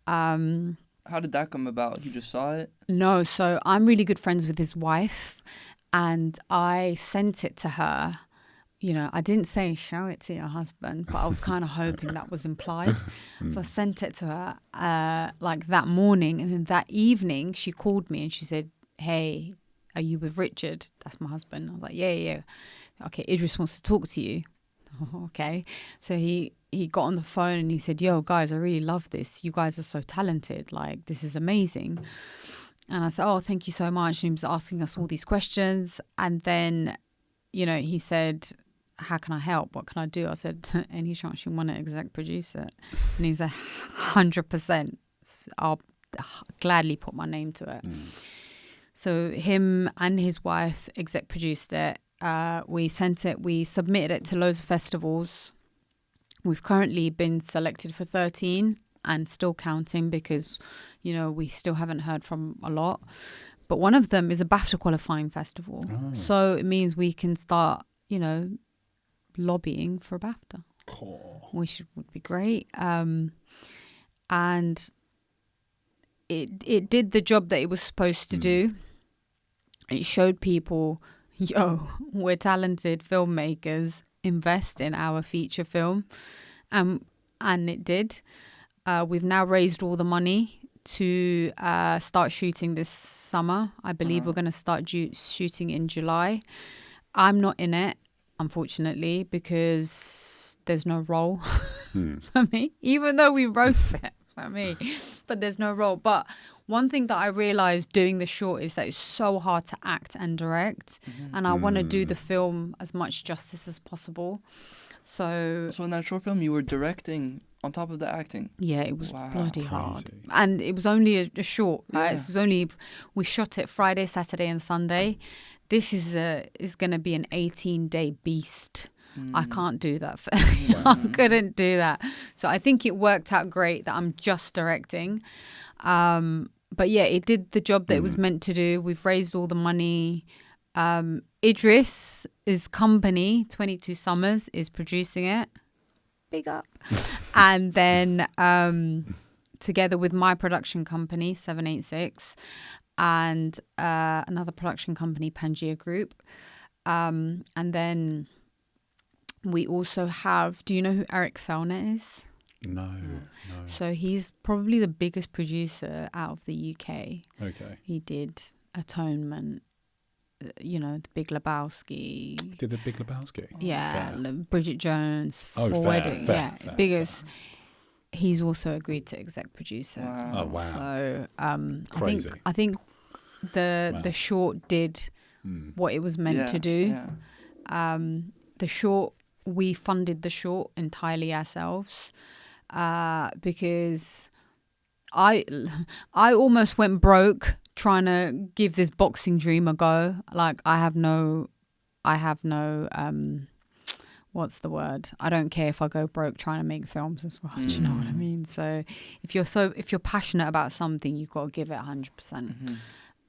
B: How did that come about? You just saw it?
A: No, so I'm really good friends with his wife, and I sent it to her. I didn't say show it to your husband, but I was kind of hoping that was implied. So I sent it to her like that morning, and then that evening she called me and she said, "Hey, are you with Richard?" That's my husband. I was like, yeah. Okay, Idris wants to talk to you. Okay. So he got on the phone and he said, "Yo, guys, I really love this. You guys are so talented. Like, this is amazing." And I said, "Oh, thank you so much." And he was asking us all these questions. And then, he said, "How can I help? What can I do?" I said, "Any chance you want to exec produce it?" And he's 100%. I'll gladly put my name to it. So him and his wife exec produced it. We submitted it to loads of festivals. We've currently been selected for 13 and still counting because, we still haven't heard from a lot. But one of them is a BAFTA qualifying festival. So it means we can start, you know, lobbying for a BAFTA, which would be great. And it did the job that it was supposed to do. It showed people, yo, we're talented filmmakers, invest in our feature film. And it did. We've now raised all the money to start shooting this summer. I believe we're going to start shooting in July. I'm not in it, unfortunately, because there's no role for me, even though we wrote it for me, but there's no role. But one thing that I realized doing the short is that it's so hard to act and direct, and I want to do the film as much justice as possible. So
B: in that short film, you were directing on top of the acting.
A: Yeah, it was bloody hard,
C: Crazy.
A: and it was only a short. Right?
B: Yeah.
A: It was only, we shot it Friday, Saturday, and Sunday. This is going to be an 18-day beast. I can't do that. I couldn't do that. So I think it worked out great that I'm just directing. But yeah, it did the job that it was meant to do. We've raised all the money. Idris's company, 22 Summers, is producing it. Big up. And then together with my production company, 786, and another production company, Pangea Group. And then we also have, do you know who Eric Fellner is?
C: No.
A: So he's probably the biggest producer out of the UK.
C: Okay.
A: He did Atonement, you know, The Big Lebowski.
C: Did the Big Lebowski?
A: Yeah,
C: Fair.
A: Bridget Jones,
C: Oh,
A: For
C: fair,
A: Wedding.
C: fair,
A: Yeah,
C: fair,
A: biggest. He's also agreed to exec producer.
B: Wow.
C: Oh, wow.
A: So
C: Crazy.
A: I think the short did what it was meant to do.
B: Yeah.
A: The short, we funded the short entirely ourselves because I almost went broke trying to give this boxing dream a go. Like I have no what's the word? I don't care if I go broke trying to make films as well. Do you know what I mean? So if you're passionate about something, you've got to give it 100%.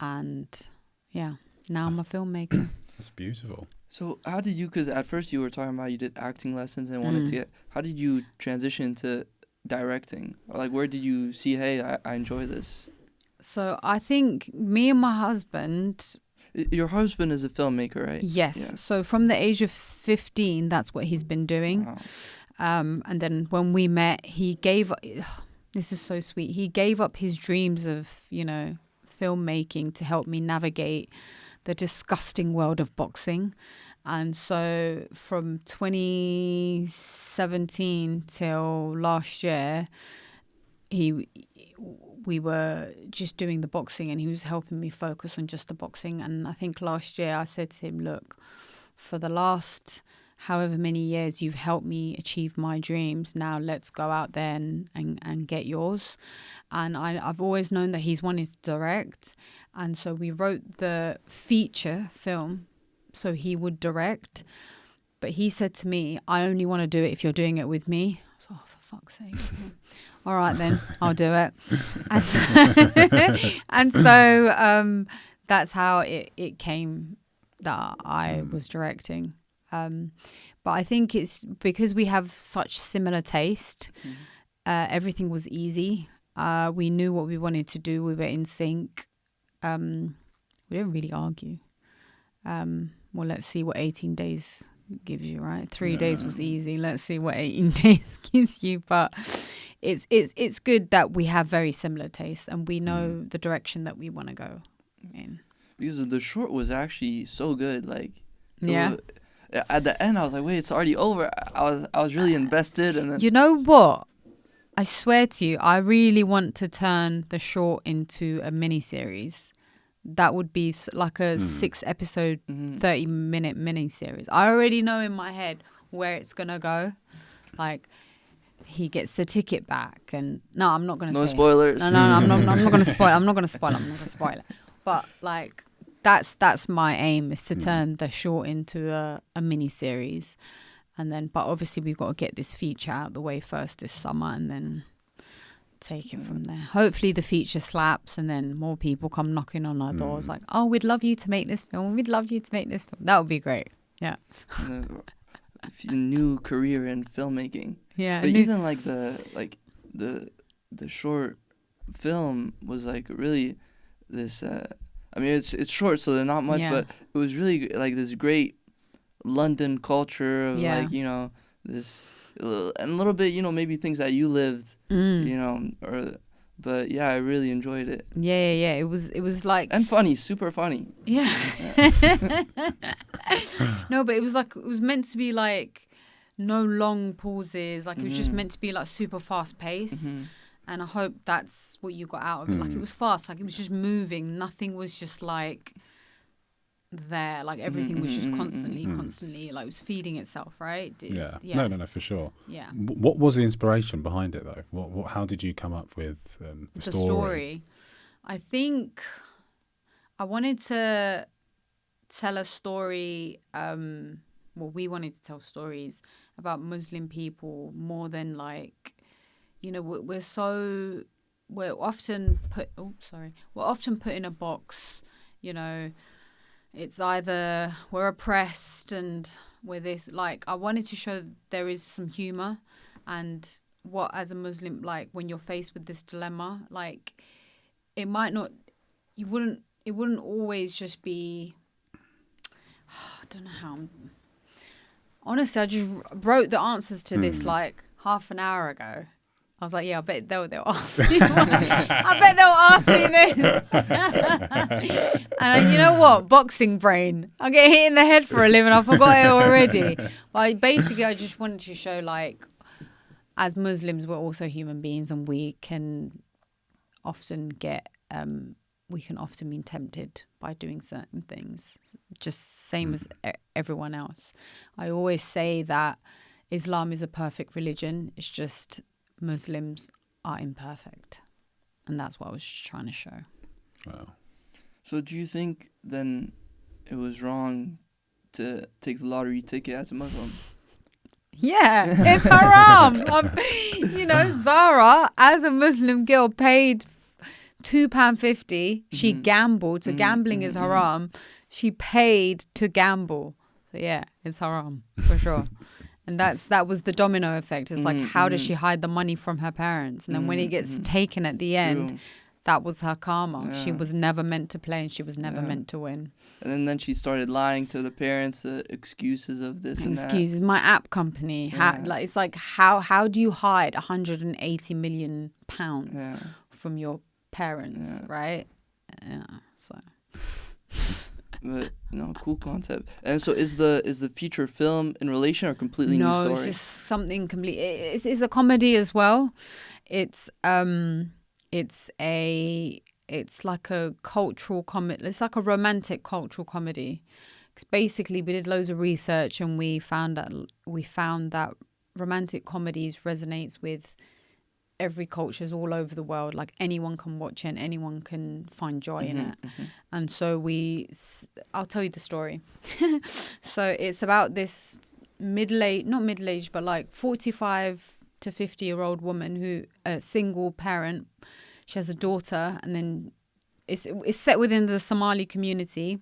A: And yeah, now I'm a filmmaker.
C: That's beautiful.
B: So how did you, because at first you were talking about you did acting lessons and wanted to get, how did you transition to directing? Or like where did you see, hey, I enjoy this?
A: So I think me and my husband...
B: Your husband is a filmmaker, right?
A: Yes.
B: Yeah.
A: So from the age of 15, that's what he's been doing.
B: Wow.
A: And then when we met, he gave... This is so sweet. He gave up his dreams of, you know, filmmaking to help me navigate the disgusting world of boxing. And so from 2017 till last year, we were just doing the boxing and he was helping me focus on just the boxing. And I think last year I said to him, look, for the last however many years you've helped me achieve my dreams, now let's go out there and get yours. And I've always known that he's wanted to direct. And so we wrote the feature film so he would direct. But he said to me, I only want to do it if you're doing it with me. I was like, oh, for fuck's sake. All right, then I'll do it. And so that's how it came that I was directing. But I think it's because we have such similar taste. Everything was easy. We knew what we wanted to do. We were in sync. We didn't really argue. Well, let's see what 18 days gives you, right? 3 days was easy. Let's see what 18 days gives you. But it's good that we have very similar tastes and we know the direction that we want to go in.
B: Because the short was actually so good. Like, at the end, I was like, wait, it's already over. I was really invested. And then,
A: you know what? I swear to you, I really want to turn the short into a mini-series. That would be like a 6-episode, 30-minute mini-series. I already know in my head where it's going to go. Like, he gets the ticket back. And no, I'm not going to say.
B: No spoilers.
A: No, I'm not going to spoil. I'm not going to spoil it. But, like, that's my aim, is to turn the short into a mini-series. And then, but obviously we've got to get this feature out the way first this summer and then take it from there. Hopefully the feature slaps and then more people come knocking on our doors like, oh, we'd love you to make this film. We'd love you to make this film. That would be great. Yeah.
B: A new career in filmmaking.
A: Yeah.
B: But even like the short film was like really this. I mean, it's short, so they're not much,
A: Yeah.
B: but it was really like this great London culture of
A: Yeah.
B: like, you know, this and a little bit, you know, maybe things that you lived, you know, but yeah, I really enjoyed it.
A: Yeah. It was like,
B: And funny, super funny.
A: yeah. No, but it was meant to be like no long pauses. Like it was just meant to be like super fast pace. And I hope that's what you got out of it. Like it was fast. Like it was just moving. Nothing was just like there. Like everything was just constantly like it was feeding itself, right?
C: Yeah.
A: Yeah.
C: No, for sure.
A: Yeah.
C: What was the inspiration behind it though? What how did you come up with the story?
A: I think I wanted to tell a story. Well, we wanted to tell stories about Muslim people more than like, you know, we're often put in a box, you know. It's either we're oppressed and we're this. Like, I wanted to show there is some humor, and what as a Muslim, like when you're faced with this dilemma, like it wouldn't always just be. I don't know how. Honestly, I just wrote the answers to this like half an hour ago. I was like, yeah, I bet they'll ask me. I bet they'll ask me this. And you know what? Boxing brain. I get hit in the head for a living. I forgot it already. But I just wanted to show, like, as Muslims, we're also human beings, and we can often be tempted by doing certain things, just same as everyone else. I always say that Islam is a perfect religion. It's just Muslims are imperfect, and that's what I was just trying to show.
C: Wow.
B: So do you think then it was wrong to take the lottery ticket as a Muslim?
A: Yeah, it's haram. You know, Zara, as a Muslim girl, paid £2.50. She gambled, so gambling is haram. She paid to gamble, so yeah, it's haram for sure. And that was the domino effect. It's like, how does she hide the money from her parents? And then when it gets taken at the end, that was her karma. Yeah. She was never meant to play, and she was never meant to win. And
B: then she started lying to the parents, excuses of this and that.
A: Excuses. My app company. It's like, how do you hide £180 million from your parents, right? Yeah, so...
B: But no, cool concept. And so is the feature film in relation or completely new story?
A: No, it's just something complete. It's a comedy as well. It's like a cultural comedy. It's like a romantic cultural comedy. 'Cause basically, we did loads of research and we found that romantic comedies resonates with every cultures all over the world. Like anyone can watch it and anyone can find joy in it. And so I'll tell you the story. So it's about this not middle-aged, but like 45 to 50-year-old woman who a single parent. She has a daughter, and then it's set within the Somali community.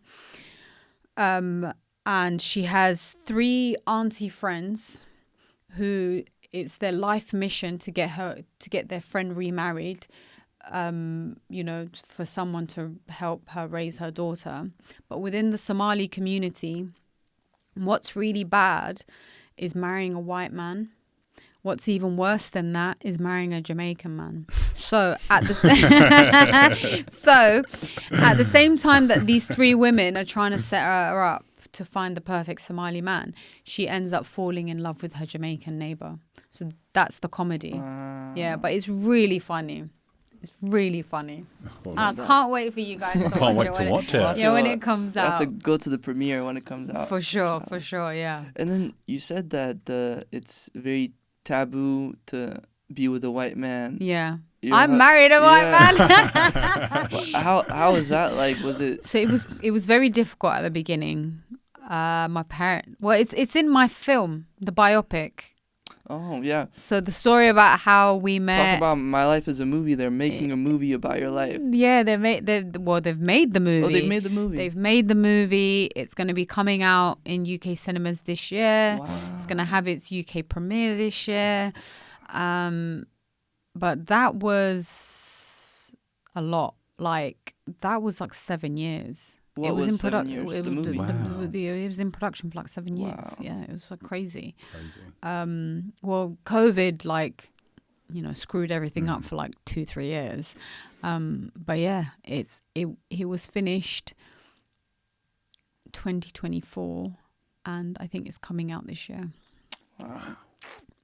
A: And she has 3 auntie friends who it's their life mission to get their friend remarried, you know, for someone to help her raise her daughter. But within the Somali community, what's really bad is marrying a white man. What's even worse than that is marrying a Jamaican man. So at the same time that these 3 women are trying to set her up to find the perfect Somali man, she ends up falling in love with her Jamaican neighbor. So that's the comedy. Yeah, but it's really funny. It's really funny. And I can't wait for you guys to watch it. Yeah, when it comes out.
B: I have to go to the premiere when it comes out.
A: For sure, yeah.
B: And then you said that it's very taboo to be with a white man.
A: Yeah. I married a white man.
B: How was that like? Was it?
A: So it was very difficult at the beginning. My parent. Well, it's in my film, the biopic.
B: Oh, yeah.
A: So the story about how we met.
B: Talk about My Life as a Movie. They're making a movie about your life.
A: Yeah, they've made the movie.
B: Oh, they've made the movie.
A: They've made the movie. It's going to be coming out in UK cinemas this year.
B: Wow.
A: It's going to have its UK premiere this year. But that was a lot. Like, that was like 7 years.
B: What
A: it was in
B: 7 years? The movie?
A: It was in production for like 7 years.
B: Wow.
A: Yeah, it was like crazy.
C: Crazy.
A: Well, COVID, like, you know, screwed everything up for like 2-3 years. But yeah, it was finished 2024, and I think it's coming out this year.
B: Wow.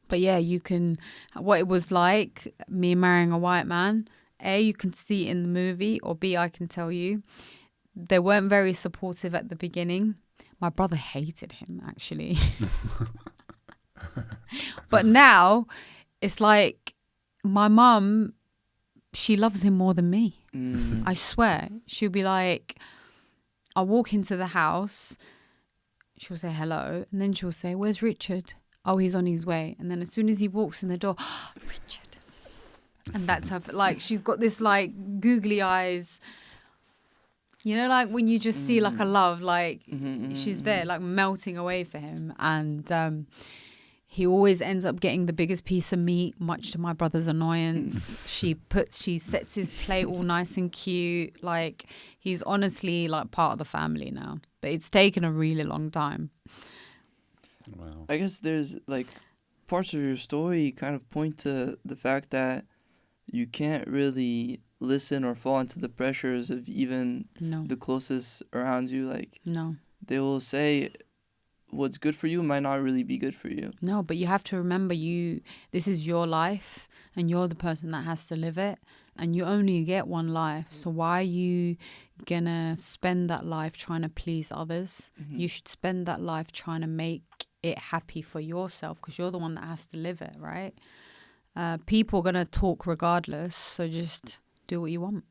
A: But yeah, you can, what it was like, me marrying a white man, A, you can see it in the movie, or B, I can tell you. They weren't very supportive at the beginning. My brother hated him, actually. But now, it's like, my mum, she loves him more than me. I swear. She'll be like, I'll walk into the house, she'll say hello, and then she'll say, where's Richard? Oh, he's on his way. And then as soon as he walks in the door, oh, Richard. And that's her, like, she's got this, like, googly eyes. You know, like, when you just see, like, a love, like, she's there, like, melting away for him. And he always ends up getting the biggest piece of meat, much to my brother's annoyance. She sets his plate all nice and cute. Like, he's honestly, like, part of the family now. But it's taken a really long time.
C: Wow.
B: I guess there's, like, parts of your story kind of point to the fact that you can't really listen or fall into the pressures of even the closest around you. Like, they will say what's good for you might not really be good for you.
A: No, but you have to remember, this is your life, and you're the person that has to live it, and you only get one life. So why are you gonna spend that life trying to please others? You should spend that life trying to make it happy for yourself, because you're the one that has to live it, right? People are gonna talk regardless, so just do what you want.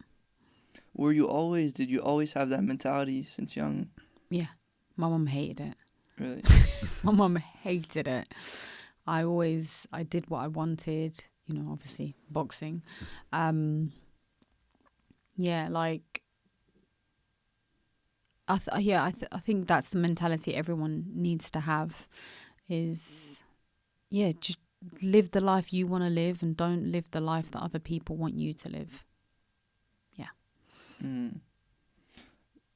B: Did you always have that mentality since young?
A: Yeah, my mum hated it.
B: Really?
A: My mum hated it. I did what I wanted, you know, obviously boxing. Yeah, like, I think that's the mentality everyone needs to have, is, yeah, just live the life you want to live, and don't live the life that other people want you to live. Yeah.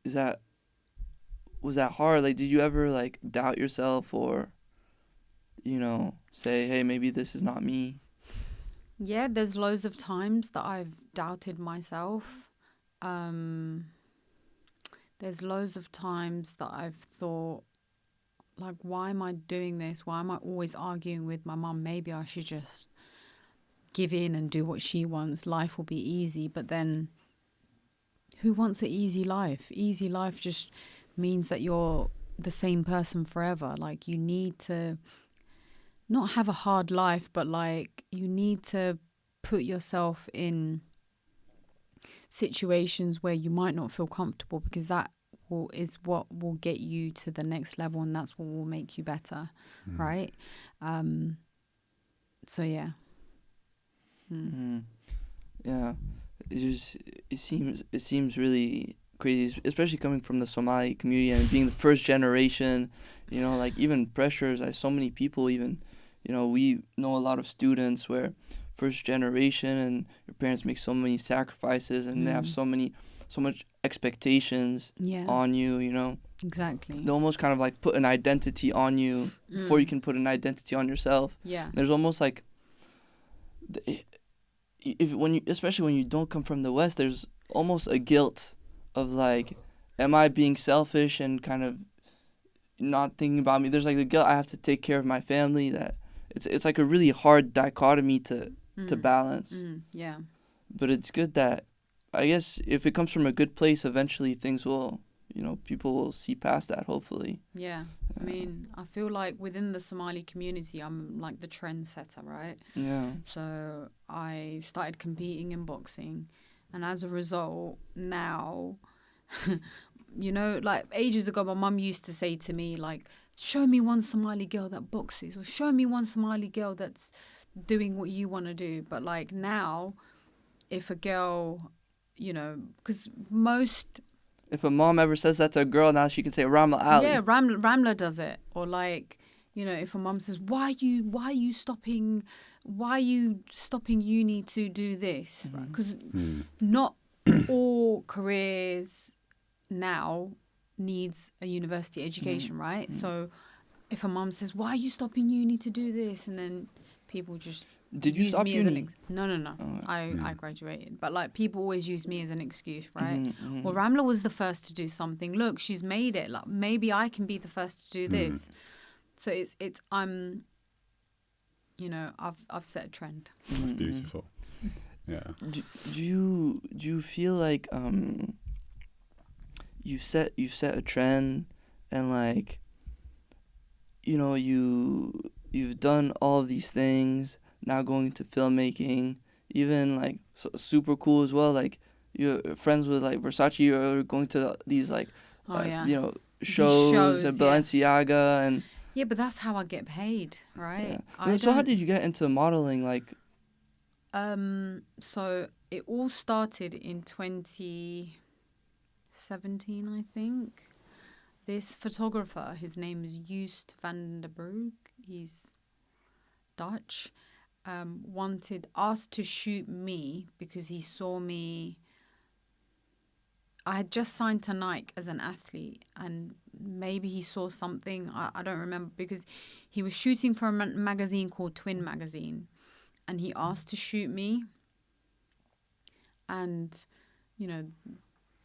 B: Was that hard? Like, did you ever, like, doubt yourself, or, you know, say, hey, maybe this is not me?
A: Yeah, there's loads of times that I've doubted myself. There's loads of times that I've thought, like, why am I doing this? Why am I always arguing with my mum? Maybe I should just give in and do what she wants. Life will be easy. But then, who wants an easy life? Easy life just means that you're the same person forever. Like, you need to not have a hard life, but, like, you need to put yourself in situations where you might not feel comfortable, because that is what will get you to the next level, and that's what will make you better, right? So yeah.
B: Yeah, it seems really crazy, especially coming from the Somali community and being the first generation. You know, like, even pressures. So many people, even, you know, we know a lot of students where first generation, and your parents make so many sacrifices, and they have so much expectations on you, you know. Exactly. They almost kind of, like, put an identity on you before you can put an identity on yourself. Yeah. There's almost, like, especially when you don't come from the West, there's almost a guilt of, like, am I being selfish and kind of not thinking about me? There's, like, the guilt, I have to take care of my family. That it's like a really hard dichotomy to balance. Yeah. But it's good that, I guess, if it comes from a good place, eventually things will, you know, people will see past that, hopefully.
A: Yeah. I mean, I feel like within the Somali community, I'm like the trendsetter, right? Yeah. So I started competing in boxing, and as a result, now, you know, like, ages ago, my mum used to say to me, like, show me one Somali girl that boxes, or show me one Somali girl that's doing what you want to do. But like now, if a girl, because most...
B: If a mom ever says that to a girl, now she can say Ramla Ali.
A: Yeah, Ramla does it. Or like, if a mom says, why are you stopping uni to do this? Because not all careers now needs a university education, right? So if a mom says, why are you stopping uni to do this? And then people just
B: Did you
A: use
B: stop
A: me
B: uni?
A: as an no. I graduated. But like people always use me as an excuse, right? Well, Ramla was the first to do something. Look, she's made it. Like maybe I can be the first to do this. So it's I've set a trend.
C: That's beautiful. Yeah.
B: Do you feel like you set a trend, and like you've done all of these things, now going into filmmaking, even like super cool as well, like you're friends with like Versace, or going to these like shows at Balenciaga and
A: yeah, but that's how I get paid, right?
B: Yeah. So how did you get into modeling? Like
A: so it all started in 2017, I think. This photographer, his name is Joost van der Broek, he's Dutch, asked to shoot me because he saw me. I had just signed to Nike as an athlete, and maybe he saw something, I don't remember, because he was shooting for a magazine called Twin Magazine, and he asked to shoot me, and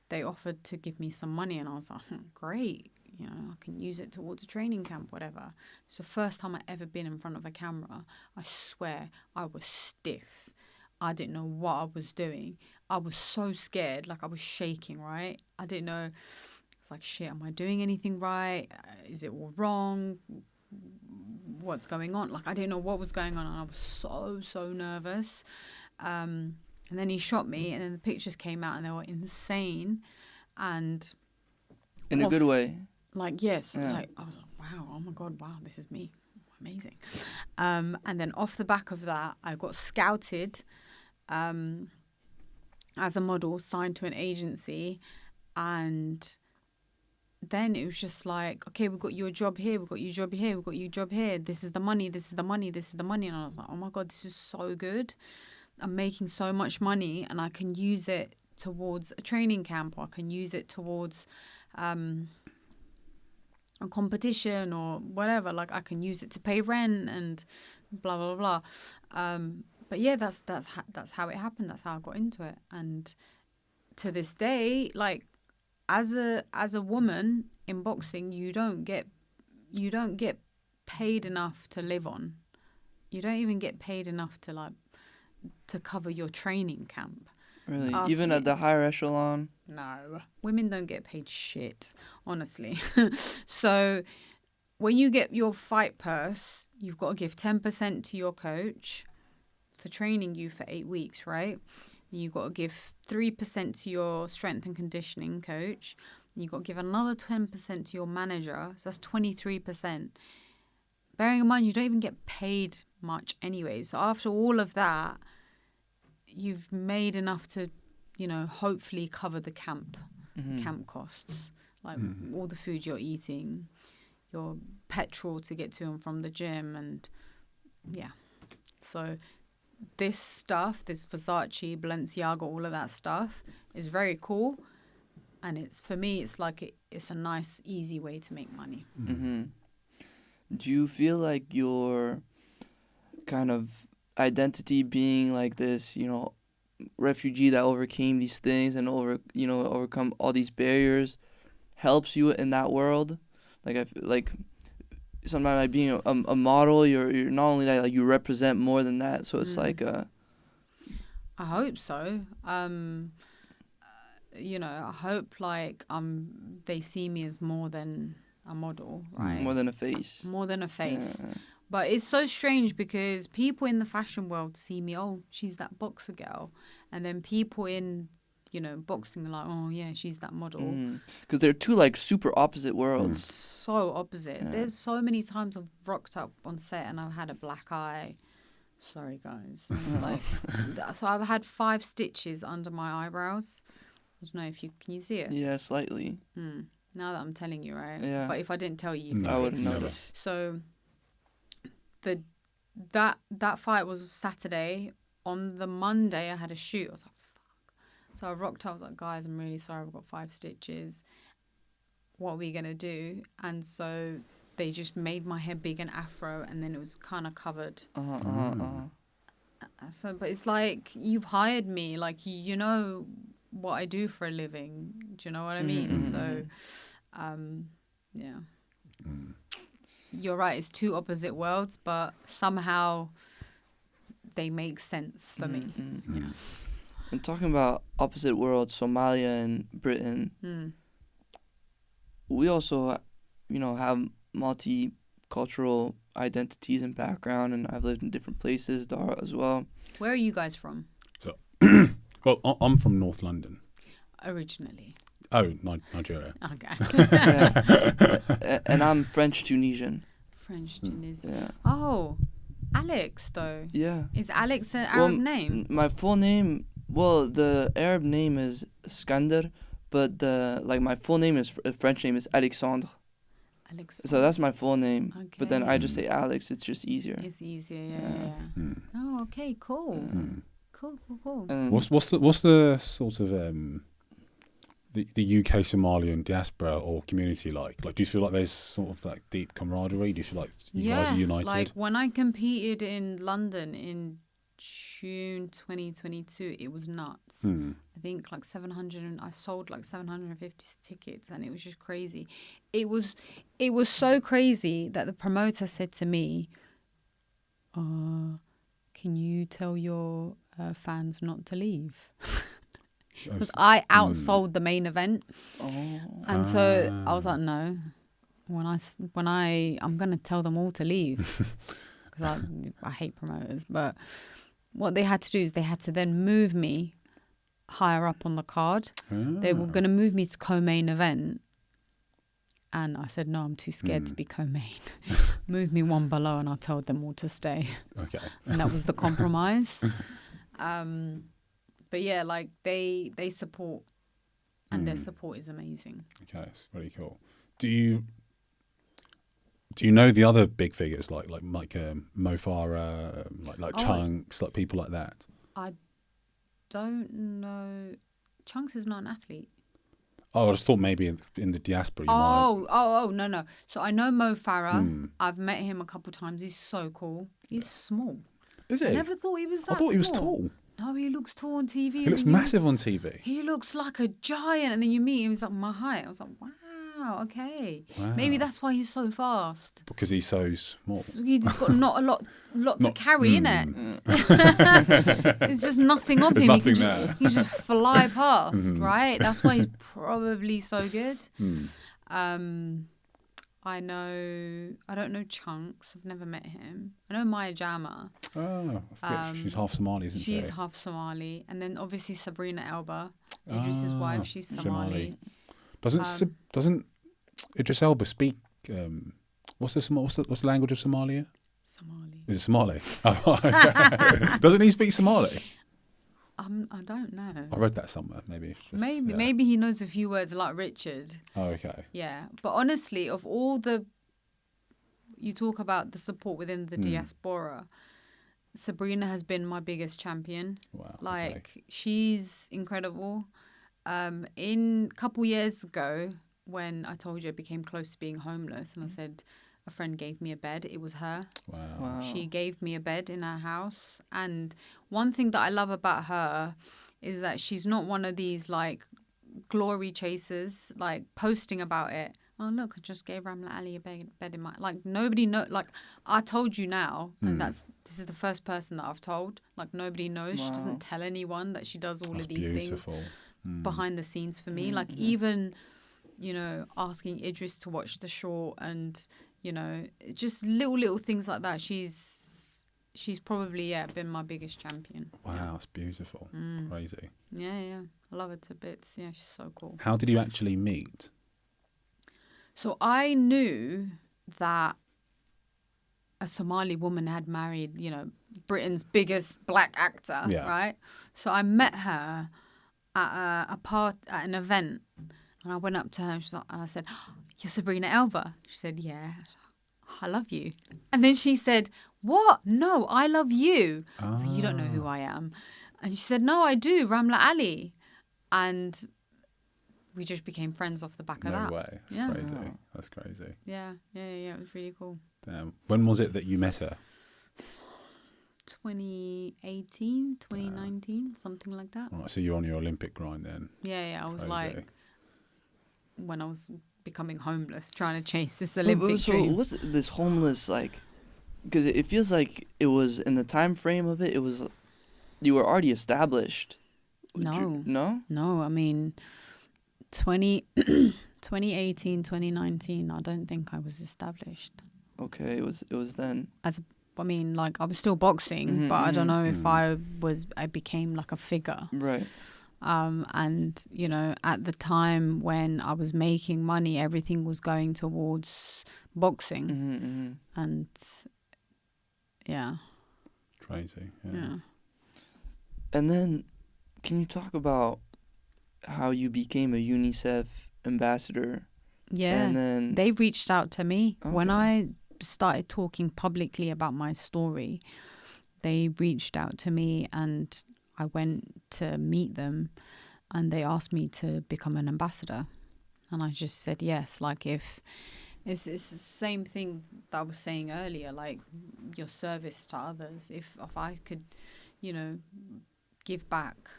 A: they offered to give me some money, and I was like, great, I can use it towards a training camp, whatever. It's the first time I ever been in front of a camera. I swear I was stiff. I didn't know what I was doing. I was so scared, like I was shaking, right? I didn't know. It's like, shit, am I doing anything right? Is it all wrong? What's going on? Like I didn't know what was going on, and I was so nervous. And then he shot me, and then the pictures came out, and they were insane. And
B: in a good way.
A: Like, yes. Yeah. Like, I was like, wow, oh my God, wow, this is me. Amazing. And then off the back of that, I got scouted as a model, signed to an agency. And then it was just like, okay, we've got your job here, we've got your job here, we've got your job here. This is the money, this is the money, this is the money. And I was like, oh my God, this is so good. I'm making so much money, and I can use it towards a training camp, or I can use it towards a competition or whatever. Like I can use it to pay rent and blah blah blah. But yeah, that's how it happened. That's how I got into it. And to this day, like as a woman in boxing, you don't get paid enough to live on. You don't even get paid enough to cover your training camp.
B: Really? Even at the higher echelon?
A: No. Women don't get paid shit, honestly. So when you get your fight purse, you've got to give 10% to your coach for training you for 8 weeks, right? And you've got to give 3% to your strength and conditioning coach. And you've got to give another 10% to your manager. So that's 23%. Bearing in mind, you don't even get paid much anyway. So after all of that, you've made enough to, hopefully cover the camp costs, like all the food you're eating, your petrol to get to and from the gym, and yeah. So this stuff, this Versace, Balenciaga, all of that stuff is very cool, and it's for me, it's like it's a nice, easy way to make money.
B: Mm-hmm. Do you feel like your kind of identity being like this, refugee that overcame these things and overcome all these barriers helps you in that world? Like I feel like sometimes like being a model, you're not only that, like you represent more than that. So it's like
A: I hope so. I hope like they see me as more than a model, right?
B: More than a face.
A: More than a face.
B: Yeah.
A: But it's so strange because people in the fashion world see me, oh, she's that boxer girl. And then people in, you know, boxing are like, oh yeah, she's that model.
B: Because they're two like super opposite worlds.
A: So opposite.
B: Yeah.
A: There's so many times I've rocked up on set and I've had a black eye. Sorry guys. And it's like, so I've had 5 stitches under my eyebrows. I don't know if you can you see it.
B: Yeah, slightly.
A: Now that I'm telling you, right?
B: Yeah.
A: But if I didn't tell you,
C: No,
B: I wouldn't
C: never.
B: notice.
A: So that fight was Saturday. On the Monday, I had a shoot. I was like, fuck. So I rocked up. I was like, guys, I'm really sorry. I've got 5 stitches. What are we gonna do? And so they just made my hair big and afro, and then it was kind of covered. So, but it's like, you've hired me. Like, you know what I do for a living. Do you know what I mean? So, yeah. You're right. It's 2 opposite worlds, but somehow they make sense for me. Yeah.
B: And talking about opposite worlds, Somalia and Britain, we also, you know, have multicultural identities and background, and I've lived in different places, Dara as well.
A: Where are you guys from
C: So, well, I'm from North London.
A: originally?
C: Oh, Nigeria.
A: Okay.
B: And I'm French Tunisian.
A: French Tunisian.
B: Yeah.
A: Oh, Alex though.
B: Yeah.
A: Is Alex an Arab name?
B: My full name, well, the Arab name is Skander, but my full name is French name is Alexandre.
A: Alex.
B: So that's my full name.
A: Okay.
B: But then I just say Alex. It's just easier.
A: It's easier. Yeah. Oh, okay. Cool. Cool.
B: And
C: What's the sort of the UK Somalian diaspora or community like? Like, do you feel like there's sort of like deep camaraderie? Do you feel like you guys are united?
A: Like when I competed in London in June 2022, it was nuts. I think like 700, and I sold like 750 tickets, and it was just crazy. It was so crazy that the promoter said to me, "Can you tell your fans not to leave?" Because I outsold the main event, and so I was like, "No, I'm gonna tell them all to leave," because I hate promoters. But what they had to do is they had to then move me higher up on the card. They were gonna move me to co-main event, and I said, "No, I'm too scared to be co-main. Move me one below, and I'll tell them all to stay."
C: Okay.
A: And that was the compromise. But yeah, like they support, and their support is amazing.
C: Okay, it's really cool. Do you know the other big figures like Mo Farah, like Chunks, like people like that?
A: I don't know. Chunks is not an athlete.
C: Oh, I just thought maybe in the diaspora you might.
A: Oh, no. So I know Mo Farah. I've met him a couple times. He's so cool. He's small.
C: Is he?
A: I never thought he was that
C: I thought he was
A: small.
C: tall.
A: No, he looks tall on TV.
C: He looks massive on TV.
A: He looks like a giant, and then you meet him, he's like my height. I was like, wow, okay.
C: Wow.
A: Maybe that's why he's so fast.
C: Because he's so small.
A: So he's got not a lot to carry, innit? There's just nothing of
C: There's
A: him.
C: nothing
A: He
C: there.
A: can just fly past, right? That's why he's probably so good. I don't know Chunks. I've never met him. I know Maya Jama.
C: Oh, I forget she's half Somali, isn't she?
A: She's half Somali. And then obviously Sabrina Elba, Idris's wife, she's Somali.
C: Doesn't Idris Elba speak? What's the language of Somalia?
A: Somali.
C: Is it Somali? Oh, okay. Doesn't he speak Somali?
A: I don't know.
C: I read that somewhere. Maybe.
A: Maybe he knows a few words like Richard.
C: Oh, okay.
A: Yeah, but honestly, of all you talk about the support within the diaspora, Sabrina has been my biggest champion.
C: Wow.
A: Like, she's incredible. In a couple years ago, when I told you I became close to being homeless, and I said a friend gave me a bed, it was her.
C: Wow.
A: She gave me a bed in her house. And one thing that I love about her is that she's not one of these like glory chasers, like posting about it. Oh, look, I just gave Ramla Ali a bed in my... Like, nobody know... Like, I told you now, and this is the first person that I've told. Like, nobody knows. She doesn't tell anyone that she does all of these
C: beautiful.
A: things behind the scenes for me. Like, even, you know, asking Idris to watch the short and, you know, just little things like that. She's she's probably been my biggest champion.
C: Wow, it's beautiful. Crazy.
A: Yeah. I love her to bits. Yeah, she's so cool.
C: How did you actually meet?
A: So I knew that a Somali woman had married, Britain's biggest black actor, right? So I met her at at an event, and I went up to her and I said, "You're Sabrina Elba." She said, "Yeah." "I love you." And then she said, "What? No, I love you." So "You don't know who I am." And she said, "No, I do, Ramla Ali." And we just became friends off the back of that.
C: No way. That's crazy. That's crazy.
A: Yeah. It was really cool.
C: Damn. When was it that you met her?
A: 2018, 2019, something like that.
C: Right, so you're on your Olympic grind then.
A: Yeah. I was
C: Crazy.
A: like, when I was becoming homeless, trying to chase this Olympic dream.
B: So what's this homeless like? Because it feels like it was in the time frame of it. It was you were already established.
A: No. I mean, 2018, 2019. I don't think I was established.
B: Okay, it was then.
A: I was still boxing, but I don't know if I became like a figure.
B: Right.
A: And at the time when I was making money, everything was going towards boxing. And yeah.
C: Crazy.
A: Yeah.
B: And then, can you talk about how you became a UNICEF ambassador?
A: Yeah.
B: And then
A: they reached out to me when
B: Okay.
A: I started talking publicly about my story. They reached out to me and I went to meet them and they asked me to become an ambassador. And I just said yes. Like, if it's the same thing that I was saying earlier, like your service to others. If I could, give back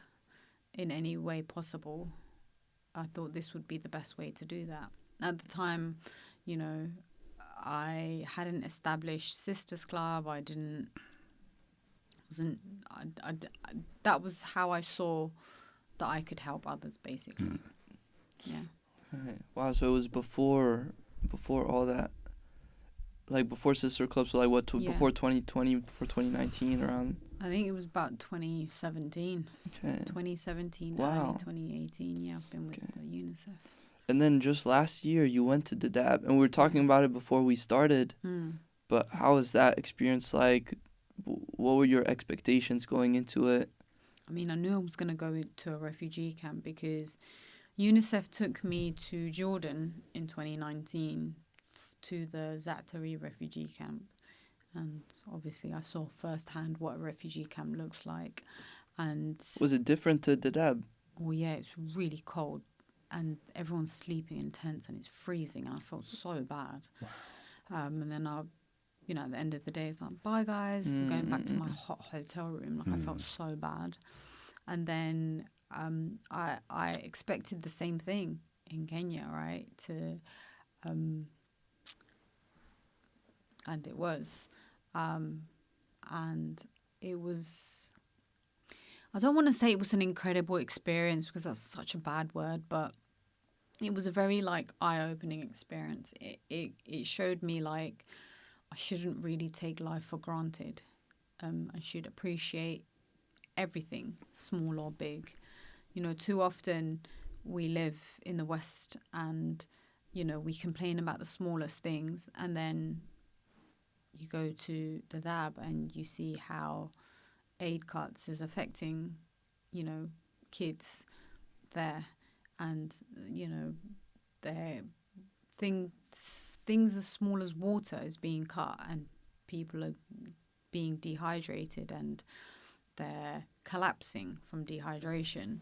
A: in any way possible, I thought this would be the best way to do that. At the time, I hadn't established Sisters Club. That was how I saw that I could help others, basically. Yeah.
B: Right. Wow. So it was before all that, like before Sister Club. So like before 2020, before 2019, around.
A: I think it was about 2017.
B: Okay.
A: 2017,
B: Wow.
A: early 2018. Yeah, I've been with the UNICEF.
B: And then just last year you went to Dadaab, and we were talking about it before we started. But how was that experience like? What were your expectations going into it?
A: I mean, I knew I was going to go to a refugee camp because UNICEF took me to Jordan in 2019 to the Zaatari refugee camp. And obviously I saw firsthand what a refugee camp looks like. And
B: was it different to Dadaab?
A: Oh, yeah, it's really cold. And everyone's sleeping in tents and it's freezing. And I felt so bad. And then at the end of the day, it's like, bye, guys. I'm going back to my hot hotel room. Like, I felt so bad. And then I expected the same thing in Kenya, right? And it was. And it was... I don't want to say it was an incredible experience because that's such a bad word, but it was a very, eye-opening experience. It showed me, I shouldn't really take life for granted. I should appreciate everything, small or big. Too often we live in the West and, we complain about the smallest things, and then you go to Dadaab and you see how aid cuts is affecting, kids there, and, their things as small as water is being cut and people are being dehydrated and they're collapsing from dehydration.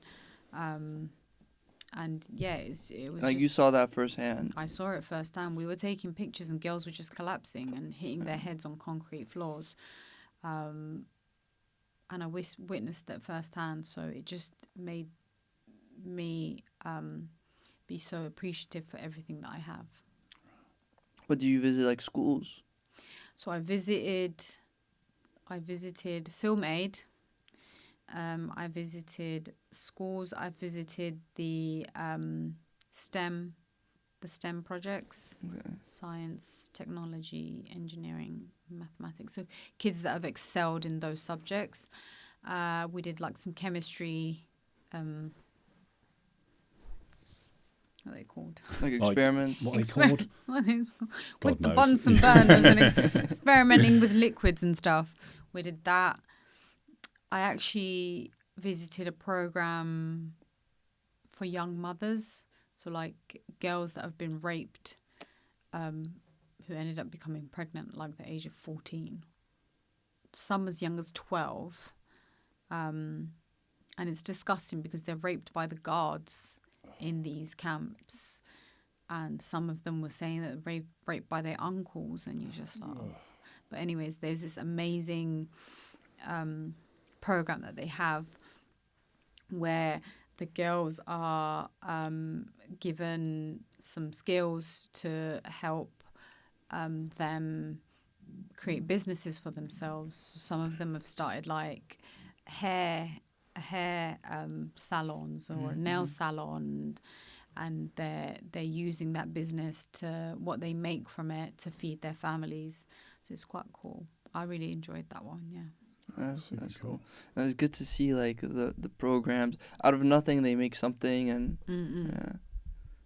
A: And yeah, it was
B: Like, you saw that firsthand.
A: I saw it firsthand. We were taking pictures and girls were just collapsing and hitting their heads on concrete floors. And I witnessed it firsthand, so it just made me be so appreciative for everything that I have.
B: But do you visit schools?
A: So I visited Film Aid. I visited schools. I visited the STEM the STEM projects,
B: Okay.
A: science, technology, engineering, mathematics. So kids that have excelled in those subjects. We did like some chemistry. What are they called?
B: Like experiments.
C: What are they called?
A: What is
C: God
A: with the
C: knows.
A: Bunsen burners and experimenting with liquids and stuff. We did that. I actually visited a program for young mothers, so like girls that have been raped, who ended up becoming pregnant like the age of 14. Some as young as 12. And it's disgusting because they're raped by the guards in these camps, and some of them were saying that raped by their uncles, and you're just like, oh. But anyways, there's this amazing program that they have where the girls are given some skills to help them create businesses for themselves. Some of them have started like hair salons or a nail salon, and they're using that business to what they make from it to feed their families. So it's quite cool. I really enjoyed that one. Yeah.
B: That's cool. And it's good to see like the programs out of nothing they make something, and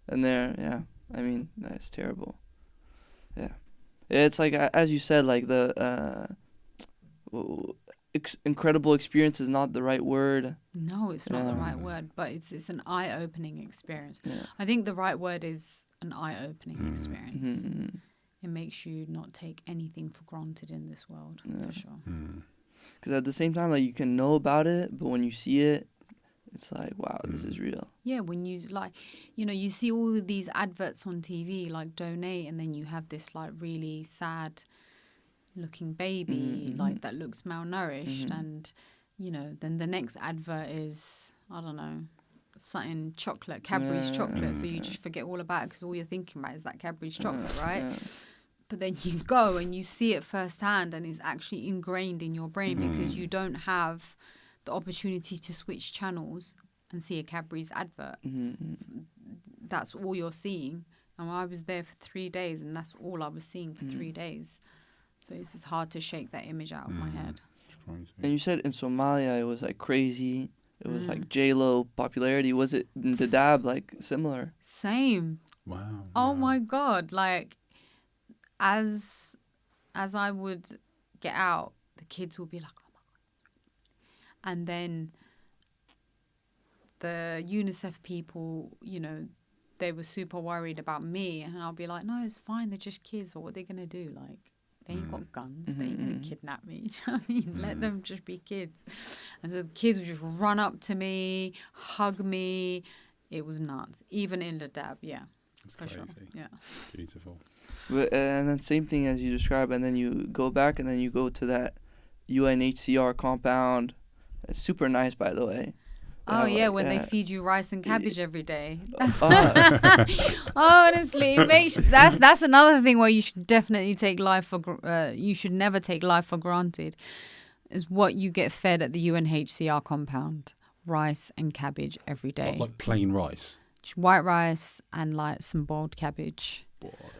B: and I mean, that's terrible. Yeah, it's like as you said, like the incredible experience is not the right word.
A: No, it's not the right word, but it's an eye-opening experience.
B: Yeah.
A: I think the right word is an eye-opening experience.
B: Mm-hmm.
A: It makes you not take anything for granted in this world, for sure.
B: Because at the same time, like, you can know about it, but when you see it, it's like, wow, this is real.
A: Yeah, when you like, you see all of these adverts on TV, like donate, and then you have this like really sad looking baby, like that looks malnourished, and then the next advert is, I don't know, something chocolate, Cadbury's chocolate, so you just forget all about it because all you're thinking about is that Cadbury's chocolate, right? Yeah. But then you go and you see it firsthand, and it's actually ingrained in your brain because you don't have the opportunity to switch channels and see a Cadbury's advert. That's all you're seeing. And I was there for 3 days, and that's all I was seeing for 3 days. So it's just hard to shake that image out of my head.
B: And you said in Somalia it was like crazy. It was like J-Lo popularity. Was it in Dadaab like similar?
A: Same.
C: Wow.
A: Oh my God. Like, as I would get out, the kids will be like, oh my God. And then the UNICEF people, they were super worried about me. And I'll be like, no, it's fine. They're just kids. What are they going to do? Like, they ain't got guns. They ain't going to kidnap me. Do you know what I mean? Let them just be kids. And so the kids would just run up to me, hug me. It was nuts. Even in the dab, yeah.
C: That's
A: for
C: crazy.
A: Sure. Yeah.
C: Beautiful.
B: But, and then same thing as you described, and then you go back, and then you go to that UNHCR compound. It's super nice, by the way.
A: Oh, yeah, when they feed you rice and cabbage every day. Honestly, that's another thing where you should definitely take you should never take life for granted, is what you get fed at the UNHCR compound. Rice and cabbage every day.
C: Like plain rice?
A: Just white rice and like some boiled cabbage.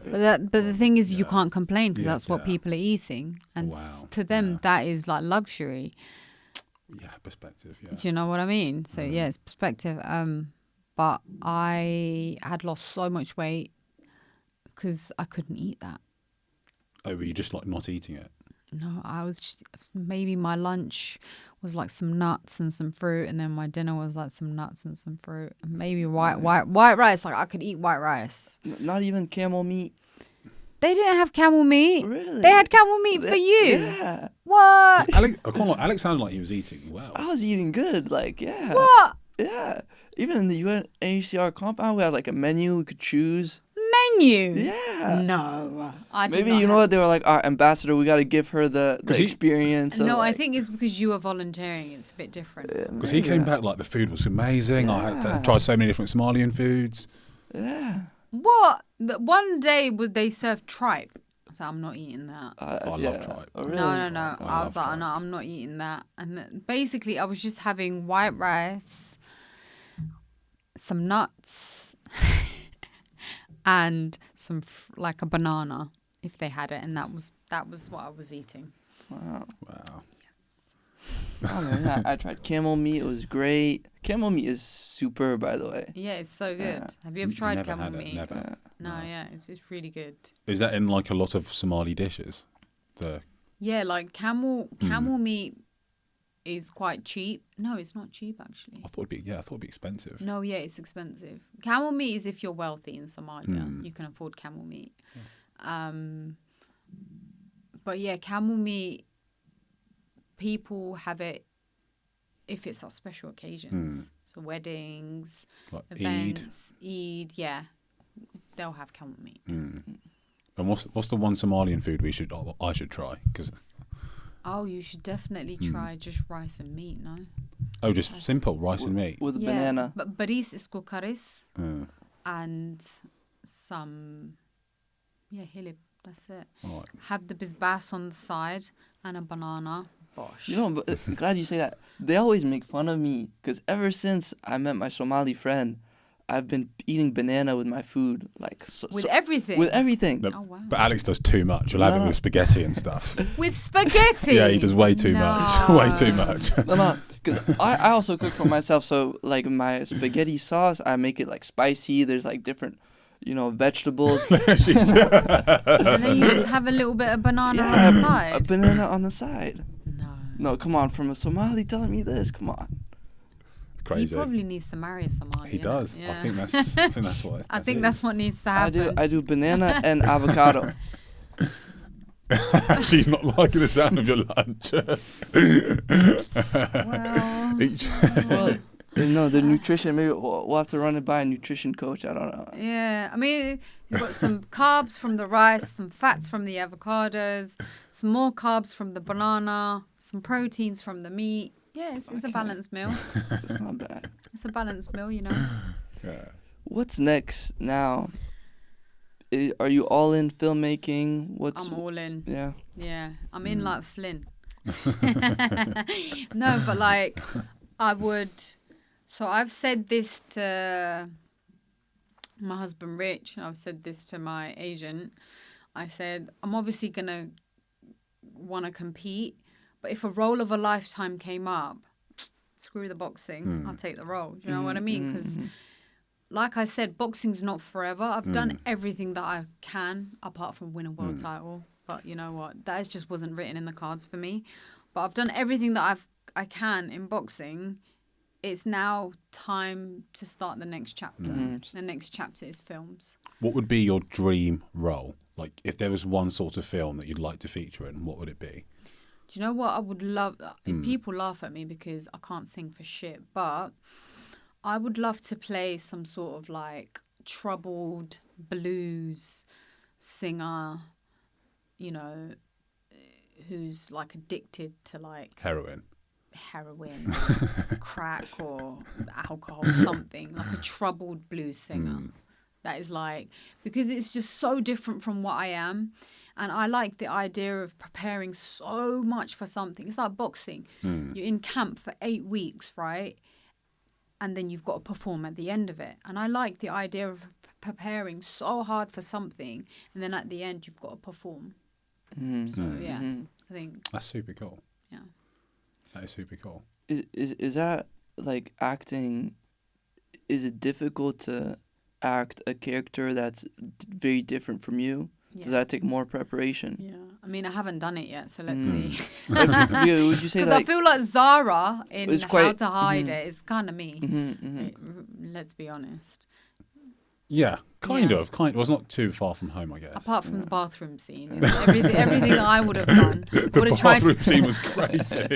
A: But the thing is, you can't complain because that's what people are eating. And to them, that is like luxury.
C: Yeah, perspective, yeah.
A: Do you know what I mean? So, yeah, it's perspective. But I had lost so much weight because I couldn't eat that.
C: Oh, were you just like not eating it?
A: No, maybe my lunch was like some nuts and some fruit, and then my dinner was like some nuts and some fruit. And maybe white rice. Like, I could eat white rice.
B: Not even camel meat?
A: They didn't have camel meat.
B: Really?
A: They had camel meat for you.
B: Yeah.
A: What?
C: Alex sounded like he was eating well.
B: I was eating good. Like, yeah.
A: What?
B: Yeah. Even in the UNHCR compound, we had like a menu we could choose.
A: Menu?
B: Yeah.
A: No.
B: Maybe you know what? They were like, our ambassador, we got to give her the experience.
A: No, I think it's because you were volunteering. It's a bit different.
C: Because he came back like the food was amazing. I had to try so many different Somalian foods.
A: Yeah. What? One day would they serve tripe? I said, I'm not eating that.
C: I love tripe.
A: Oh, really? No. I was like, no, I'm not eating that. And basically, I was just having white rice, some nuts, and like a banana if they had it, and that was what I was eating.
B: Wow.
C: Wow.
B: Oh, man, yeah, I tried camel meat. It was great. Camel meat is superb, by the way.
A: Yeah, it's so good.
B: Yeah.
A: Have you ever tried
C: Never
A: camel
C: had it,
A: meat?
C: never.
A: No, yeah, it's really good.
C: Is that in like a lot of Somali dishes?
A: Yeah, like camel meat is quite cheap. No, it's not cheap actually.
C: I thought it'd be expensive.
A: No, yeah, it's expensive. Camel meat is if you're wealthy in Somalia, you can afford camel meat. But yeah, camel meat, people have it if it's on special occasions. So weddings,
C: Like
A: events, Eid, yeah, they'll have camel meat.
C: And what's the one Somalian food I should try? Cause
A: Oh, you should definitely try just rice and meat, no?
C: just simple rice and meat.
B: With a banana.
A: But baris is kukaris
C: Uh,
A: and some, hilib. That's it.
C: all right.
A: Have the bisbas on the side and a banana. Bosh.
B: You know, but I'm glad you say that. They always make fun of me because ever since I met my Somali friend, I've been eating banana with my food, like
A: with everything.
B: With everything.
C: No,
A: Oh wow.
C: But Alex does too much. He'll have it with spaghetti and stuff.
A: With spaghetti.
C: Yeah, he does way too much. Way too much.
B: No, because I also cook for myself. So like my spaghetti sauce, I make it like spicy. There's like different, vegetables.
A: And then you just have a little bit of banana on the side.
B: A banana on the side.
A: No.
B: No, come on, from a Somali telling me this, come on.
C: Crazy.
A: He probably needs to marry a Somali.
C: He does.
A: Yeah.
C: I think that's what.
A: I think that's what needs to happen.
B: I do banana and avocado.
C: She's not liking the sound of your lunch.
A: Well,
B: No, the nutrition. Maybe we'll have to run it by a nutrition coach. I don't know.
A: yeah, I mean, you've got some carbs from the rice, some fats from the avocados, some more carbs from the banana, some proteins from the meat. Yeah, it's a balanced meal.
B: It's not bad.
A: It's a balanced meal,
C: Yeah.
B: What's next now? Are you all in filmmaking?
A: I'm all in.
B: Yeah.
A: Yeah, I'm in like Flynn. No, but like I would. So I've said this to my husband Rich, and I've said this to my agent. I said I'm obviously gonna want to compete, but if a role of a lifetime came up, screw the boxing. I'll take the role. Do you know what I mean? Because like I said, boxing's not forever. I've done everything that I can apart from win a world title. But you know what? That just wasn't written in the cards for me. But I've done everything that I can in boxing. It's now time to start the next chapter. The next chapter is films.
C: What would be your dream role? Like, if there was one sort of film that you'd like to feature in, what would it be?
A: Do you know what I would love? People laugh at me because I can't sing for shit, but I would love to play some sort of like troubled blues singer, who's like addicted to like
C: Heroin.
A: crack or alcohol, something like a troubled blues singer. That is like, because it's just so different from what I am. And I like the idea of preparing so much for something. It's like boxing. You're in camp for 8 weeks, right? And then you've got to perform at the end of it. And I like the idea of preparing so hard for something, and then at the end you've got to perform. So yeah, I think
C: That's super cool.
A: Yeah.
C: That is super cool.
B: Is that like acting? Is it difficult to act a character that's very different from you?
A: Yeah.
B: Does that take more preparation?
A: Yeah, I mean, I haven't done it yet, so let's see.
B: Would you say
A: Because
B: like?
A: I feel like Zara in
B: It's
A: How
B: quite-
A: to Hide It is kind of me. Let's be honest.
C: Yeah, kind
A: Yeah.
C: of. Well, it's not too far from home, I guess.
A: Apart from the bathroom scene, it's everything that I would have done.
C: The
A: Would have tried
C: bathroom
A: to.
C: scene was crazy.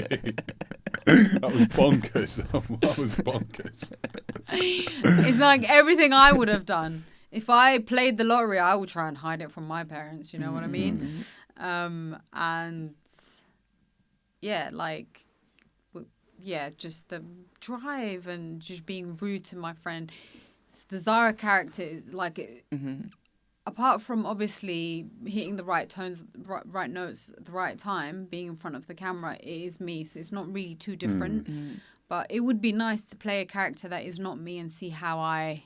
C: That was bonkers. That was bonkers.
A: It's like everything I would have done. If I played the lottery, I would try and hide it from my parents. You know what I mean? And yeah, like, just the drive and just being rude to my friend. The Zara character is like, apart from obviously hitting the right tones, right notes at the right time, being in front of the camera, it is me. So it's not really too different. But it would be nice to play a character that is not me and see how I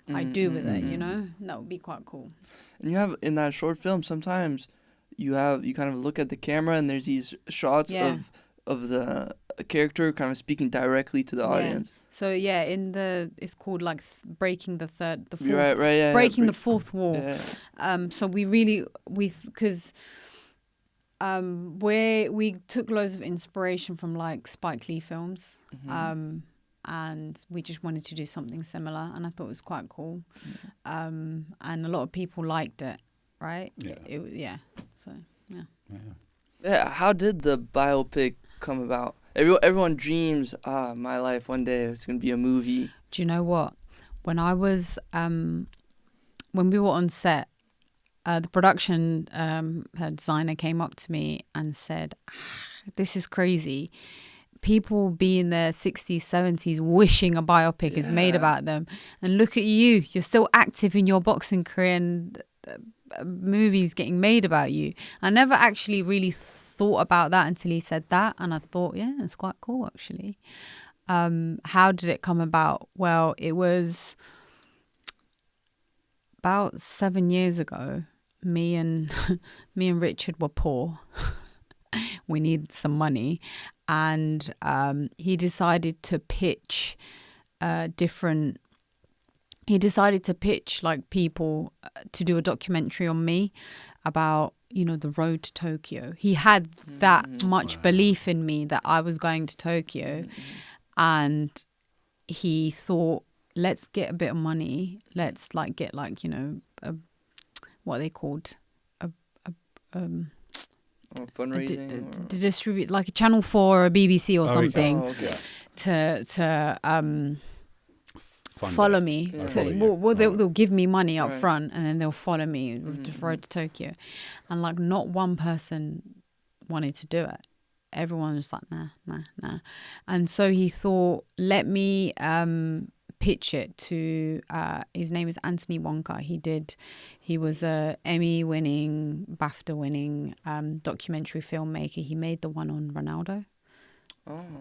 A: I do with it, you know? That would be quite cool.
B: And you have in that short film sometimes you kind of look at the camera and there's these shots of the character kind of speaking directly to the audience.
A: So it's called like breaking the fourth,
B: breaking
A: the fourth wall.
B: Yeah.
A: So because we took loads of inspiration from like Spike Lee films, and we just wanted to do something similar, and I thought it was quite cool, and a lot of people liked it, right?
B: Yeah. How did the biopic come about? Everyone dreams, my life one day it's gonna be a movie.
A: Do you know what? When I was when we were on set, the production designer came up to me and said, "This is crazy. People be in their 60s, 70s wishing a biopic is made about them. And look at you. You're still active in your boxing career and movies getting made about you." I never actually really thought about that until he said that. And I thought, yeah, it's quite cool, actually. How did it come about? Well, it was about 7 years ago. Me and Richard were poor. We needed some money. And he decided to pitch like people to do a documentary on me about, you know, the road to Tokyo. He had that much belief in me that I was going to Tokyo. And he thought, let's get a bit of money. Let's like get like, you know, what are they called?
B: Fundraising
A: to distribute like a Channel 4 or a BBC or something to follow me. They'll give me money up front and then they'll follow me to Road to Tokyo. And like not one person wanted to do it. Everyone was like, nah. And so he thought, let me pitch it to his name is Anthony Wonka. He was a Emmy-winning, BAFTA-winning documentary filmmaker. He made the one on Ronaldo.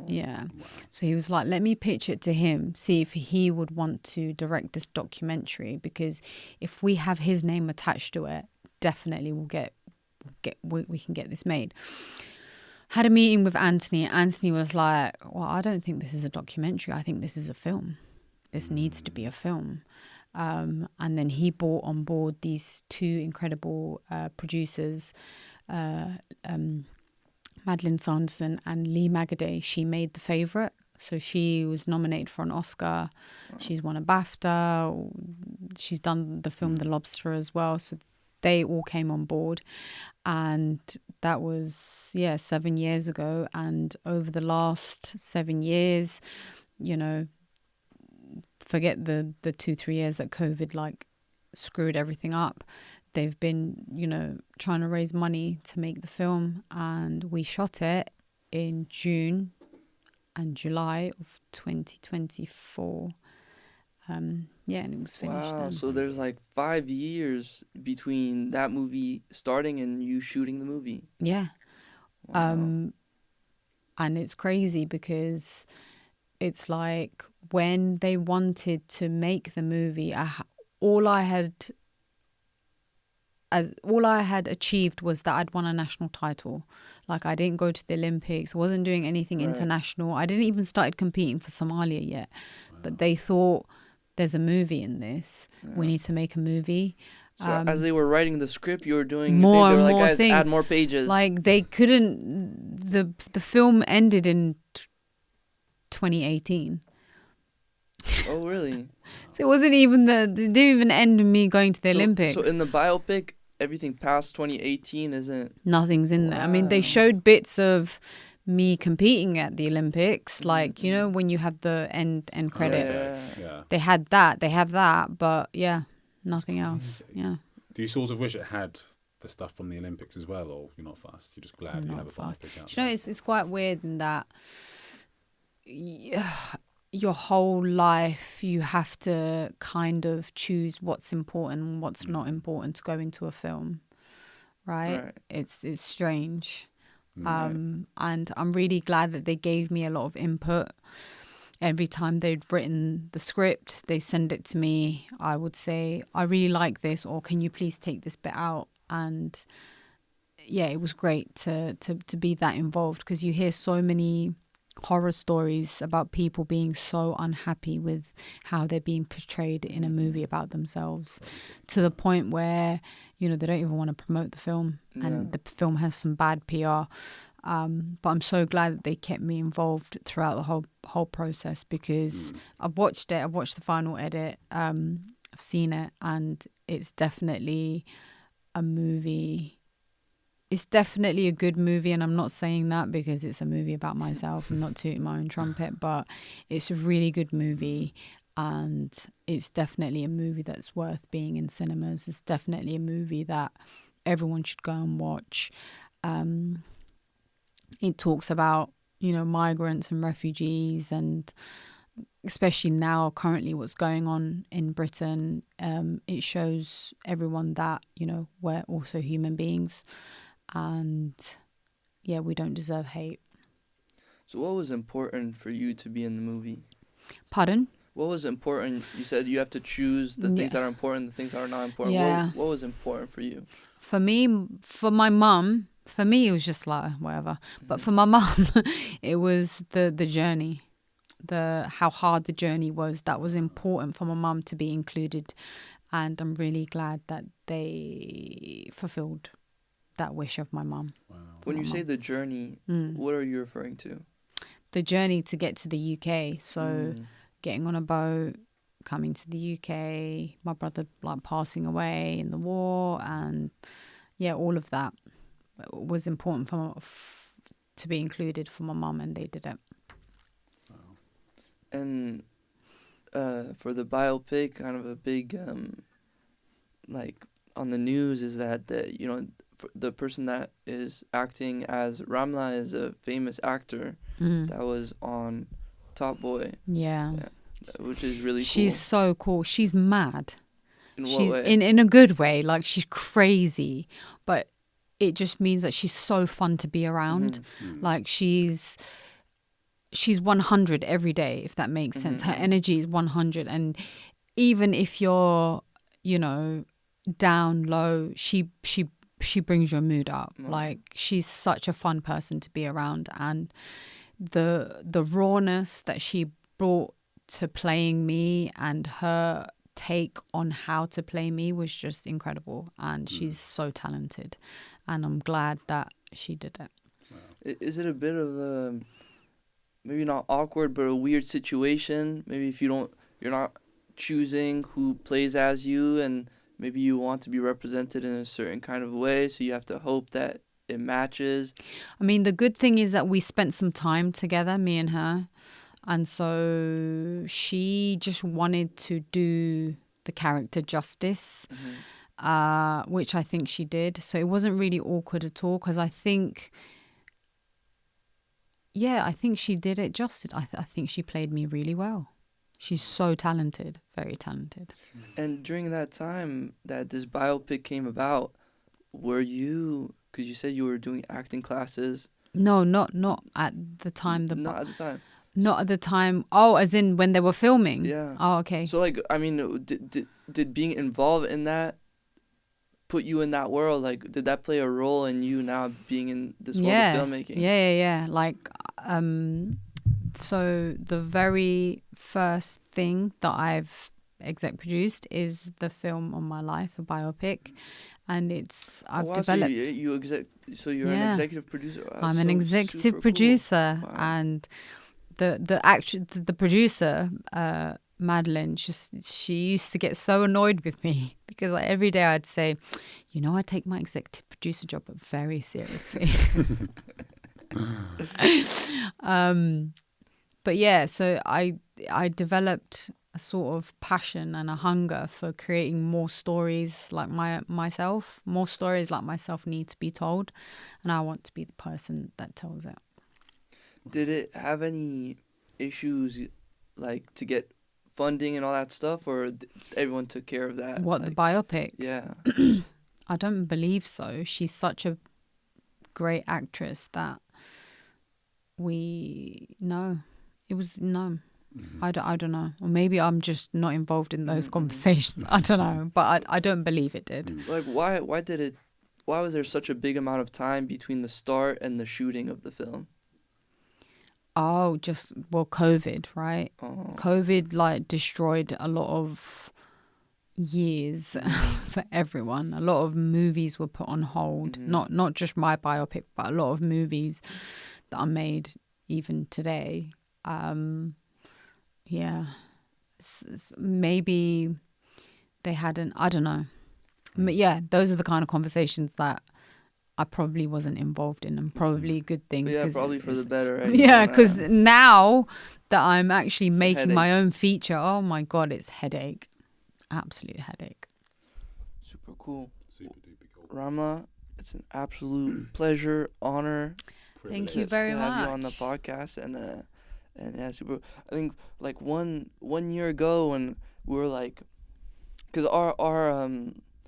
A: Yeah. So he was like, let me pitch it to him, see if he would want to direct this documentary, because if we have his name attached to it, definitely we can get this made. Had a meeting with Anthony. Anthony was like, well, I don't think this is a documentary. I think this is a film. This needs to be a film. And then he brought on board these two incredible producers, Madeline Sanderson and Lee Magaday. She made The Favourite. So she was nominated for an Oscar. She's won a BAFTA. She's done the film The Lobster as well. So they all came on board. And that was, 7 years ago. And over the last 7 years, you know, forget the 2-3 years that COVID like screwed everything up. They've been, you know, trying to raise money to make the film, and we shot it in June and July of 2024. And it was finished.
B: Wow,
A: then.
B: so there's like 5 years between that movie starting and you shooting the movie.
A: Yeah.
B: Wow.
A: And it's crazy because it's like when they wanted to make the movie, all I had achieved was that I'd won a national title. Like I didn't go to the Olympics, I wasn't doing anything international. I didn't even started competing for Somalia yet. Wow. But they thought, there's a movie in this. Yeah. We need to make a movie.
B: So as they were writing the script, you were doing
A: more and
B: like,
A: more
B: guys,
A: things.
B: Add more pages.
A: Like they couldn't. The film ended in 2018.
B: Oh really?
A: So it wasn't even it didn't even end in me going to the Olympics.
B: So in the biopic, everything past 2018 isn't.
A: Nothing's in there. I mean, they showed bits of me competing at the Olympics, like you know when you have the end credits.
C: Yeah.
A: They had that. They have that, but nothing else. Yeah.
C: Do you sort of wish it had the stuff from the Olympics as well, or you're not fussed? You're just glad you have a biopic out.
A: You know, it's quite weird in that your whole life you have to kind of choose what's important and what's not important to go into a film, right? It's strange. And I'm really glad that they gave me a lot of input. every time they'd written the script, they send it to me. I would say, I really like this, or can you please take this bit out? And yeah, it was great to be that involved, because you hear so many horror stories about people being so unhappy with how they're being portrayed in a movie about themselves, to the point where, you know, they don't even want to promote the film, and the film has some bad PR. But I'm so glad that they kept me involved throughout the whole process, because I've watched the final edit, I've seen it, and it's definitely a movie. It's definitely a good movie, and I'm not saying that because it's a movie about myself. I'm not tooting my own trumpet, but it's a really good movie, and it's definitely a movie that's worth being in cinemas. It's definitely a movie that everyone should go and watch. It talks about, you know, migrants and refugees, and especially now, currently, what's going on in Britain. It shows everyone that, you know, we're also human beings. And yeah, we don't deserve hate.
B: So what was important for you to be in the movie?
A: Pardon?
B: What was important? You said you have to choose the things that are important, the things that are not important.
A: Yeah.
B: What was important for you?
A: For me, for my mum, for me, it was just like whatever. But for my mum, it was the journey, how hard the journey was. That was important for my mum to be included. And I'm really glad that they fulfilled that wish of my mum.
C: Wow.
B: When you say the journey, what are you referring to?
A: The journey to get to the UK. So getting on a boat, coming to the UK, my brother like passing away in the war, and yeah, all of that was important to be included for my mum, and they did it.
B: Wow. And for the biopic, kind of a big like on the news is that you know, the person that is acting as Ramla is a famous actor that was on Top Boy.
A: Yeah.
B: Which is really cool.
A: She's so cool. She's mad.
B: In what way?
A: In a good way. Like, she's crazy, but it just means that she's so fun to be around. Like, she's 100 every day, if that makes sense. Her energy is 100, and even if you're, you know, down low, she brings your mood up. Like, she's such a fun person to be around, and the rawness that she brought to playing me, and her take on how to play me, was just incredible. And she's so talented, and I'm glad that she did it.
B: Wow. Is it a bit of a, maybe not awkward, but a weird situation? Maybe if you're not choosing who plays as you, and maybe you want to be represented in a certain kind of way, so you have to hope that it matches.
A: I mean, the good thing is that we spent some time together, me and her. And so she just wanted to do the character justice, which I think she did. So it wasn't really awkward at all, because I think she did it justice. I think she played me really well. She's so talented, very talented.
B: And during that time that this biopic came about, were you, because you said you were doing acting classes?
A: No, not at the time.
B: Not at the time.
A: Not at the time. Oh, as in when they were filming?
B: Yeah.
A: Oh, okay.
B: So, like, I mean, did being involved in that put you in that world? Like, did that play a role in you now being in this world of filmmaking?
A: Yeah. Like, so the very first thing that I've exec produced is the film on my life, a biopic. And I've developed.
B: So you're an executive producer.
A: I'm an executive producer,
B: cool. Wow.
A: and the producer, Madeline, she used to get so annoyed with me, because like every day I'd say, you know, I take my executive producer job very seriously. But yeah, so I developed a sort of passion and a hunger for creating more stories like myself. More stories like myself need to be told, and I want to be the person that tells it.
B: Did it have any issues, like, to get funding and all that stuff, or everyone took care of that?
A: What, the biopic?
B: Yeah.
A: I don't believe so. She's such a great actress that no. I don't know. Or maybe I'm just not involved in those conversations. I don't know. But I don't believe it did.
B: Like, why was there such a big amount of time between the start and the shooting of the film?
A: Oh, COVID, right?
B: Oh.
A: COVID like destroyed a lot of years for everyone. A lot of movies were put on hold. Not just my biopic, but a lot of movies that are made even today. Yeah, maybe they hadn't. I don't know. But yeah, those are the kind of conversations that I probably wasn't involved in, and probably a good thing.
B: But yeah, probably for the better. Right?
A: Yeah, because now that I'm actually
B: It's
A: making my own feature, oh my God, it's headache. Absolute headache.
B: Super cool.
C: Super duper cool.
B: Ramla, it's an absolute pleasure, honor.
A: Thank you very
B: to
A: much.
B: have you on the podcast, and yeah, super. I think like one year ago when we were like, because our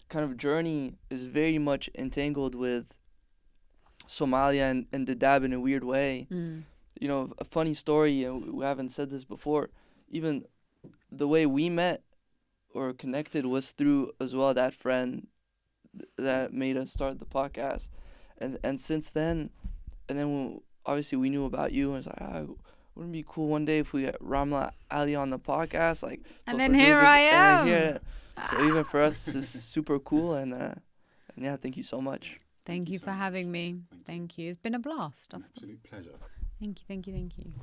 B: kind of journey is very much entangled with Somalia and Dadaab in a weird way. You know, a funny story, and we haven't said this before, even the way we met or connected was through as well that friend that made us start the podcast, and since then, and then obviously we knew about you, and it's like, wouldn't it be cool one day if we get Ramla Ali on the podcast, like,
A: and then here I am.
B: So even for us, it's just super cool, and yeah, thank you so much.
A: Thank you for having me. Thank you. It's been a blast.
C: Absolute pleasure.
A: Thank you.